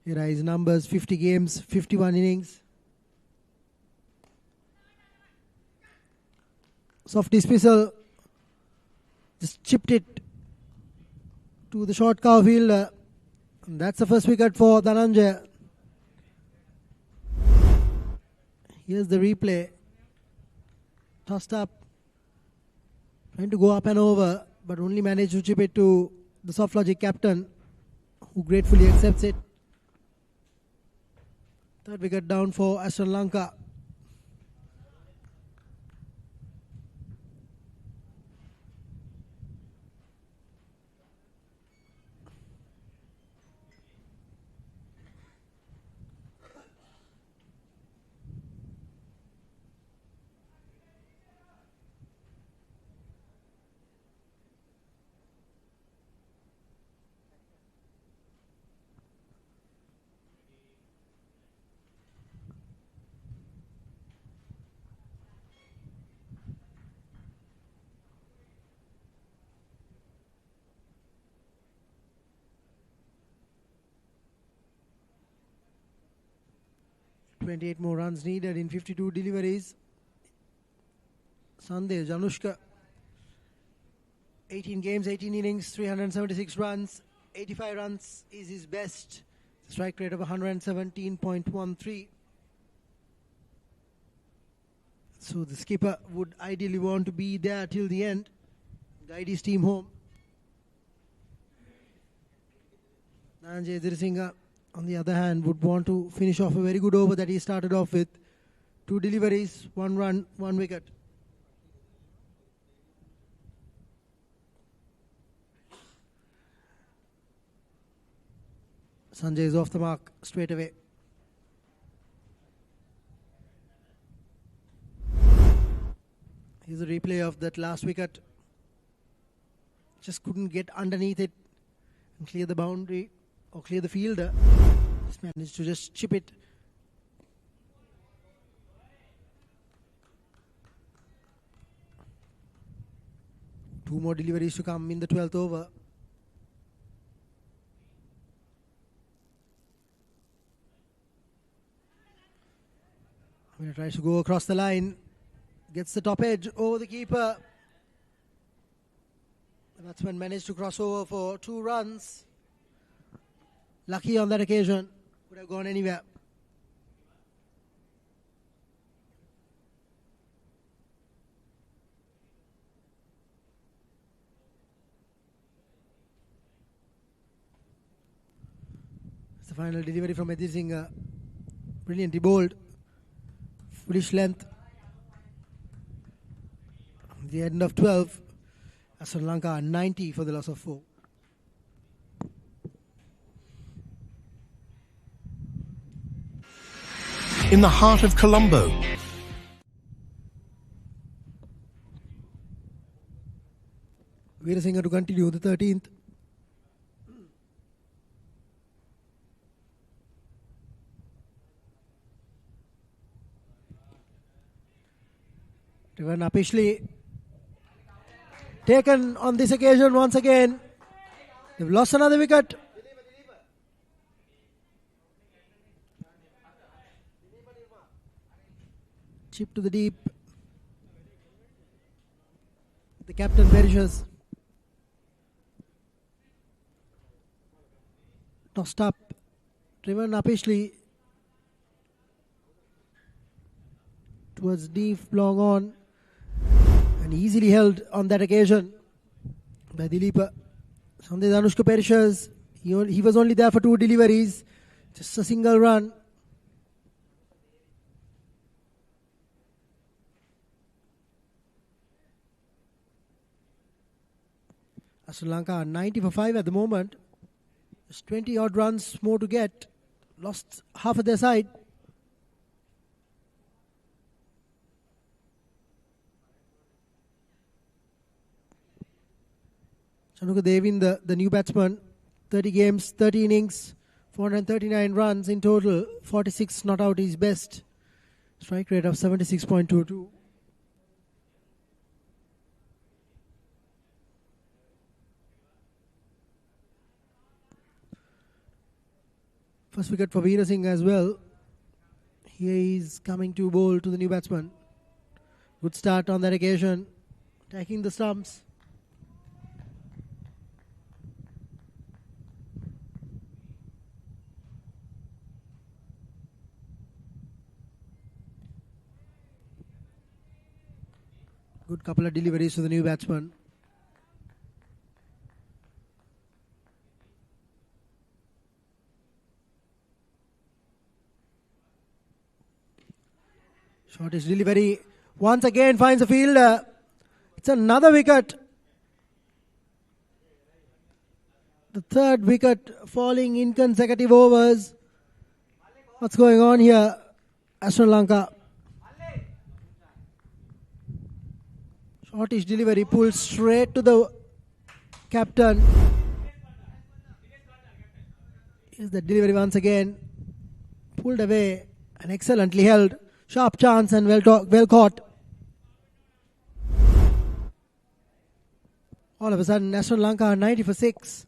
Here are his numbers: 50 games, 51 innings. Soft dismissal. Just chipped it to the short cow fielder. And that's the first wicket for Dhananjay. Here's the replay. Tossed up. Trying to go up and over, but only managed to chip it to the Softlogic captain, who gratefully accepts it. Third wicket down for Astron Lanka. .28 more runs needed in 52 deliveries. Sandesh Janushka, 18 games, 18 innings, 376 runs. 85 runs is his best. Strike rate of 117.13. So the skipper would ideally want to be there till the end, guide his team home. Dhananjay Veerasinghe, on the other hand, would want to finish off a very good over that he started off with. 2 deliveries, 1 run, 1 wicket. Sanjay is off the mark straight away. Here's a replay of that last wicket. Just couldn't get underneath it and clear the boundary or clear the fielder. Just managed to just chip it. Two more deliveries to come in the 12th over. Tries to go across the line. Gets the top edge over the keeper. The batsman managed to cross over for 2 runs. Lucky on that occasion. Could have gone anywhere. It's the final delivery from Edith Singh. Brilliantly bowled. Foolish length. The end of 12. Sri Lanka 90 for the loss of 4. In the heart of Colombo, Veerasinghe to continue the 13th. Trivan Apishli taken on this occasion once again. They've lost another wicket. Chip to the deep. The captain perishes. Tossed up. Trivan Apishli towards deep, long on, and easily held on that occasion by Dileep. Sandesh Anushka perishes. He was only there for 2 deliveries, just a single run. Sri Lanka 90 for 5 at the moment. Just 20 odd runs more to get. Lost half of their side. Chanuka Devin, the new batsman, 30 games, 30 innings, 439 runs in total, 46 not out is best. Strike rate of 76.22. First wicket for Veerasinghe as well. Here he is coming to bowl to the new batsman. Good start on that occasion, attacking the stumps. Good couple of deliveries to the new batsman. Shortish delivery. Once again finds a fielder. It's another wicket. The 3rd wicket falling in consecutive overs. What's going on here? Sri Lanka. Shortish delivery pulled straight to the captain. Here's the delivery once again. Pulled away and excellently held. Sharp chance and well caught. All of a sudden, Sri Lanka are 90 for 6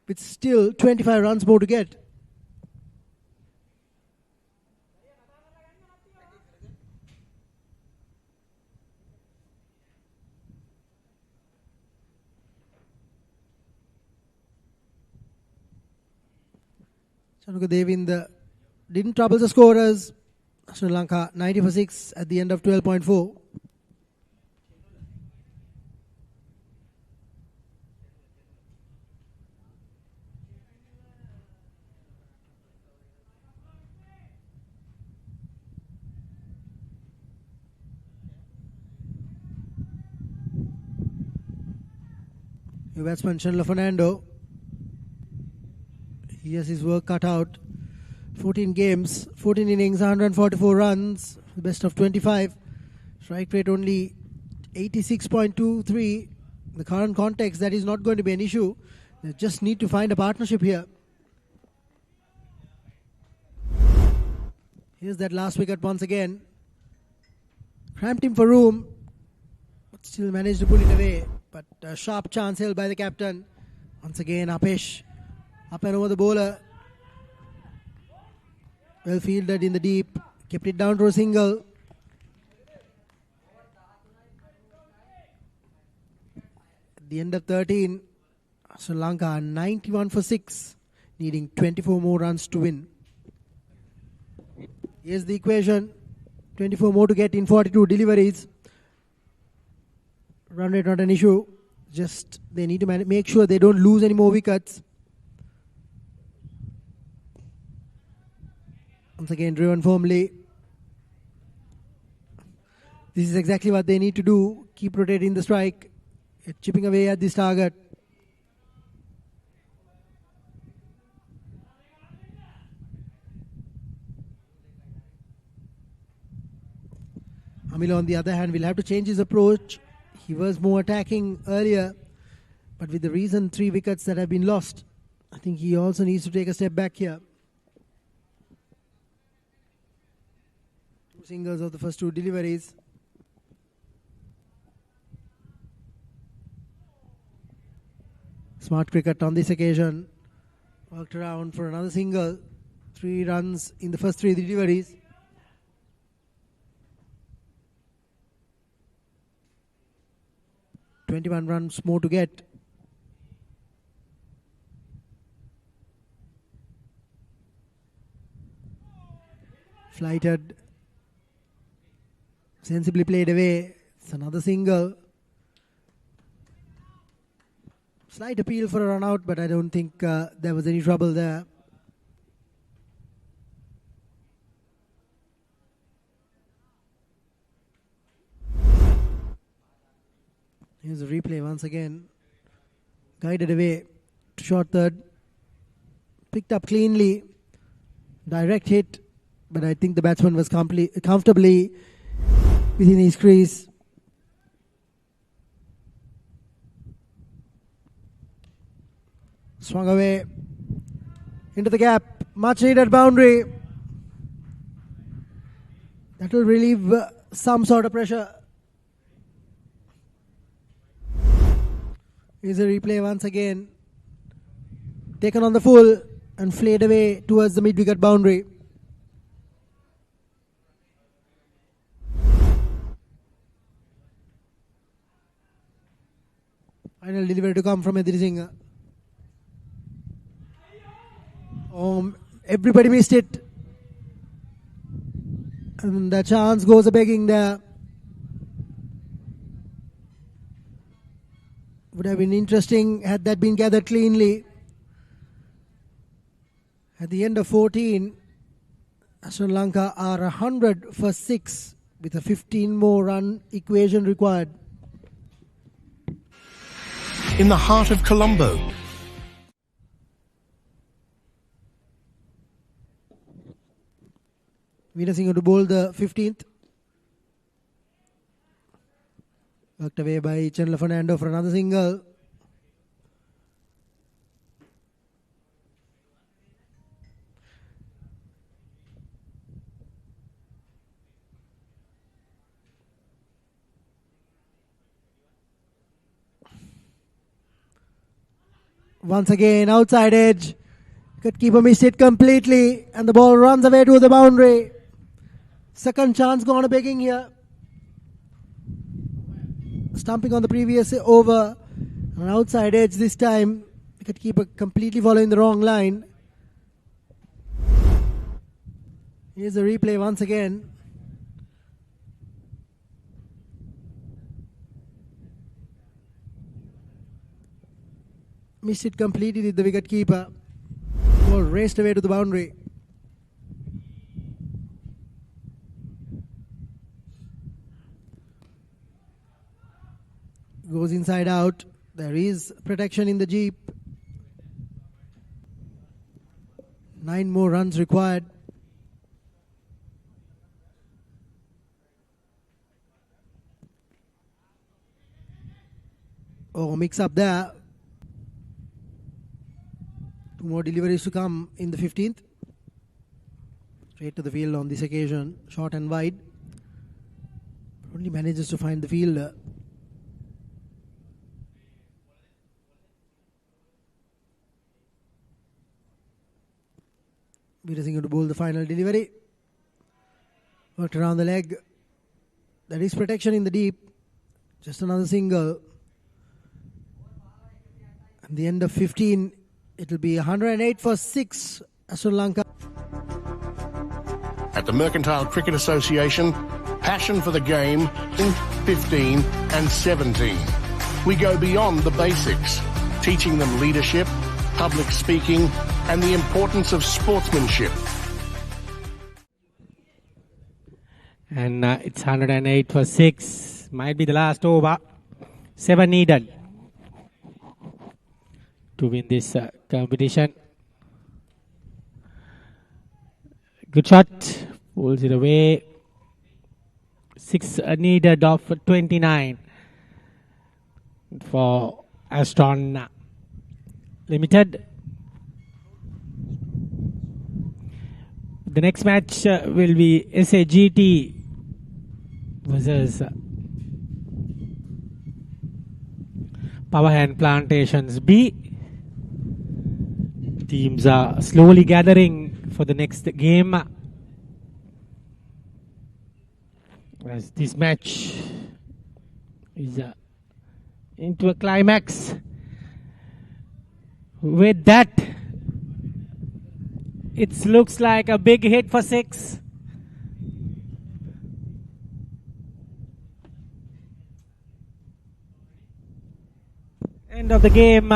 with still 25 runs more to get. Chanuka Devind didn't trouble the scorers. Sri Lanka 90 for 6 at the end of 12.4. New batsman Chandler Fernando. He has his work cut out. 14 games, 14 innings, 144 runs, best of 25. Strike rate only 86.23. The current context, that is not going to be an issue. They just need to find a partnership here. Here's that last wicket once again. Cramped him for room, but still managed to pull it away. But a sharp chance held by the captain. Once again, Apesh up and over the bowler. Well fielded in the deep. Kept it down to a single. the end of 13, Sri Lanka 91 for 6, needing 24 more runs to win. Here's the equation. 24 more to get in 42 deliveries. Run rate not an issue. Just they need to make sure they don't lose any more wickets. Once again driven firmly. This is exactly what they need to do. Keep rotating the strike. Chipping away at this target. Amil, on the other hand, will have to change his approach. He was more attacking earlier, but with the recent 3 wickets that have been lost, I think he also needs to take a step back here. 2 singles of the first 2 deliveries. Smart cricket on this occasion. Worked around for another single. 3 runs in the first 3 deliveries. "21 runs more to get." Flighted. Sensibly played away. It's another single. Slight appeal for a run out, but I don't think there was any trouble there. Here's a replay once again. Guided away to short third. Picked up cleanly. Direct hit. But I think the batsman was comfortably within his crease. Swung away. Into the gap. Much needed boundary. That will relieve some sort of pressure. Here's a replay once again. Taken on the full and flayed away towards the mid-wicket boundary. Final delivery to come from Edri Singh. Everybody missed it. And the chance goes a begging there. Would have been interesting had that been gathered cleanly. At the end of 14, Sri Lanka are 100 for 6 with a 15 more run equation required. In the heart of Colombo, Veena Singh to bowl the 15th. Worked away by Chandler Fernando for another single. Once again, outside edge. Wicketkeeper missed it completely, and the ball runs away to the boundary. Second chance gone a begging here. Stumping on the previous over. An outside edge this time. Wicketkeeper completely following the wrong line. Here's a replay once again. Missed it completely with the wicketkeeper. Ball raced away to the boundary. Goes inside out. There is protection in the jeep. 9 more runs required. Oh, mix up there. 2 more deliveries to come in the 15th. Straight to the field on this occasion. Short and wide. Only manages to find the fielder. Veena Singh to bowl the final delivery. Worked around the leg. There is protection in the deep. Just another single. At the end of 15, it will be 108 for 6, Sri Lanka. At the Mercantile Cricket Association, passion for the game, 15 and 17. We go beyond the basics, teaching them leadership, public speaking, and the importance of sportsmanship. And it's 108 for 6. Might be the last over. 7 needed to win this competition. Good shot. Pulls it away. 6 needed of 29 for Astron Limited. The next match will be SAGT versus Power Hand Plantations B. Teams are slowly gathering for the next game, as this match is into a climax. With that, it looks like a big hit for 6. End of the game.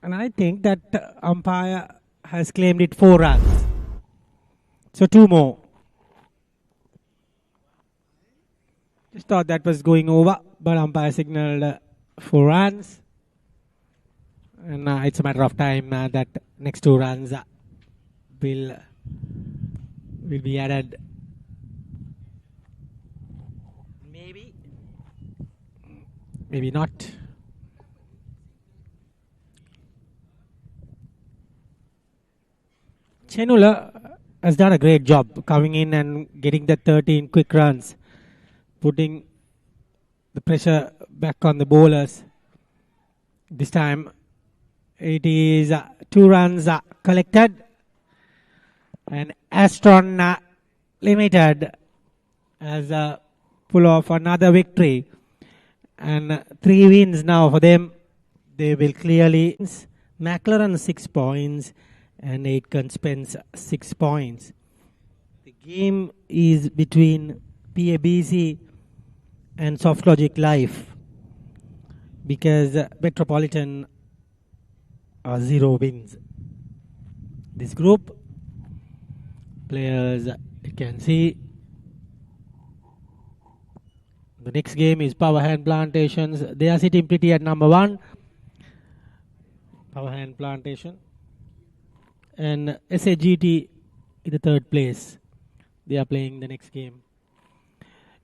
And I think that umpire has claimed it 4 runs. So 2 more. Just thought that was going over, but umpire signaled 4 runs. And it's a matter of time that next 2 runs will be added. Maybe not. Chenula has done a great job coming in and getting the 13 quick runs, putting the pressure back on the bowlers. This time it is 2 runs collected, and Astron Limited has pull off another victory, and 3 wins now for them. They will clearly McLaren 6 points and 8 Spence 6 points. The game is between PABC and Softlogic Life, because Metropolitan are 0 wins. This group players, you can see. The next game is Power Hand Plantations. They are sitting pretty at number 1. Power Hand Plantation. And SAGT in the 3rd place. They are playing the next game.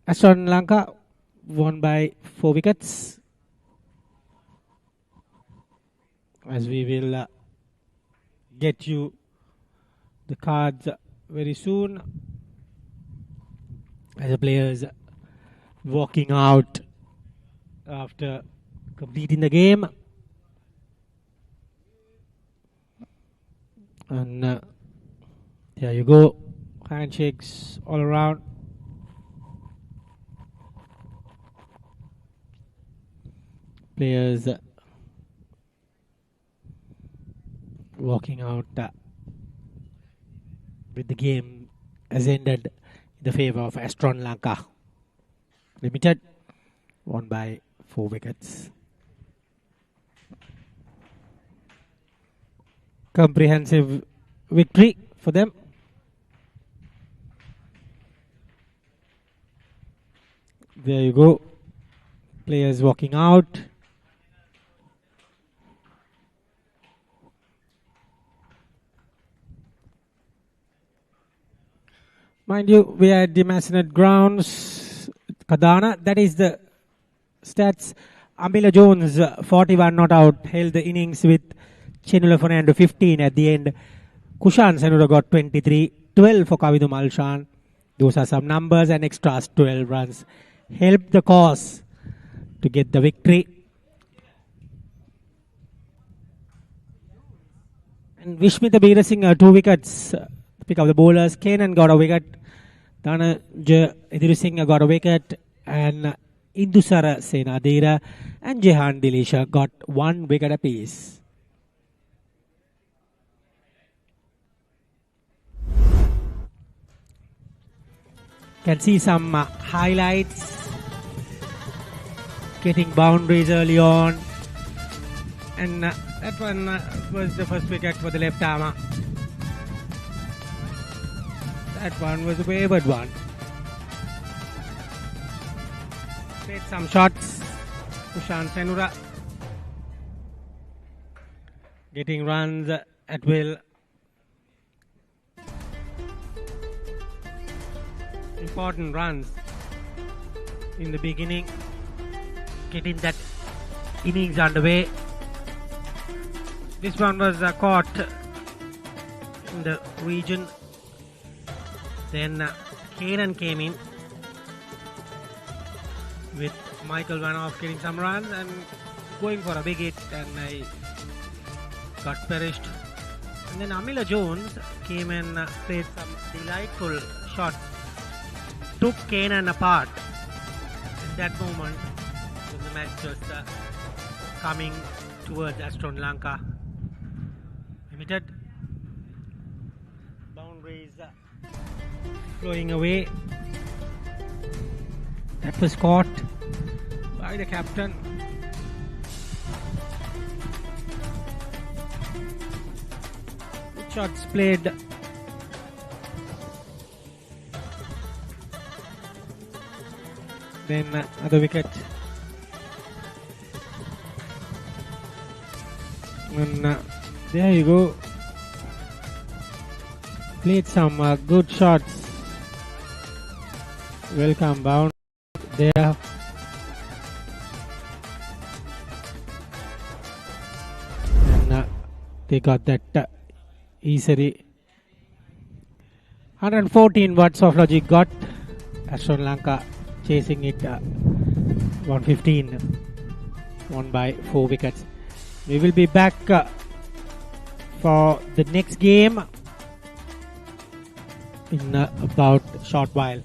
Astron Lanka won by 4 wickets. As we will get you the cards very soon. As the players walking out after completing the game. And there you go. Handshakes all around. Players walking out with the game has ended in the favor of Astron Lanka Limited, won by 4 wickets. Comprehensive victory for them. There you go. Players walking out. Mind you, we are at the Masonette grounds, Kadana. That is the stats. Amila Jones, 41 not out, held the innings with Chenula Fernando 15 at the end. Kushan Senura got 23, 12 for Kavidu Malshan. Those are some numbers, and extras 12 runs. Helped the cause to get the victory. And Vishmitha Veerasinghe 2 wickets. Pick up the bowlers. Kanan got a wicket. Dhananjay Edurusinghe got a wicket. And Indusara Senadira and Jehan Dilisha got 1 wicket apiece. Can see some highlights. Getting boundaries early on. And that one was the first wicket for the left armer. That one was a wayward one. Played some shots. Kushan Senura getting runs at will. Important runs in the beginning. Getting that innings underway. This one was caught in the region. Then Kanan came in with Michael Vanoff getting some runs and going for a big hit, and I got perished. And then Amila Jones came and played some delightful shots. Took Kanan apart. In that moment, the match was coming towards Astron Ltd Limited. Boundaries flowing away. That was caught by the captain. Good shots played. Then another wicket. And there you go. Played some good shots. Welcome bound there. And they got that easily. 114 what Softlogic got. Astron Ltd chasing it 115. Won by 4 wickets. We will be back for the next game in about a short while.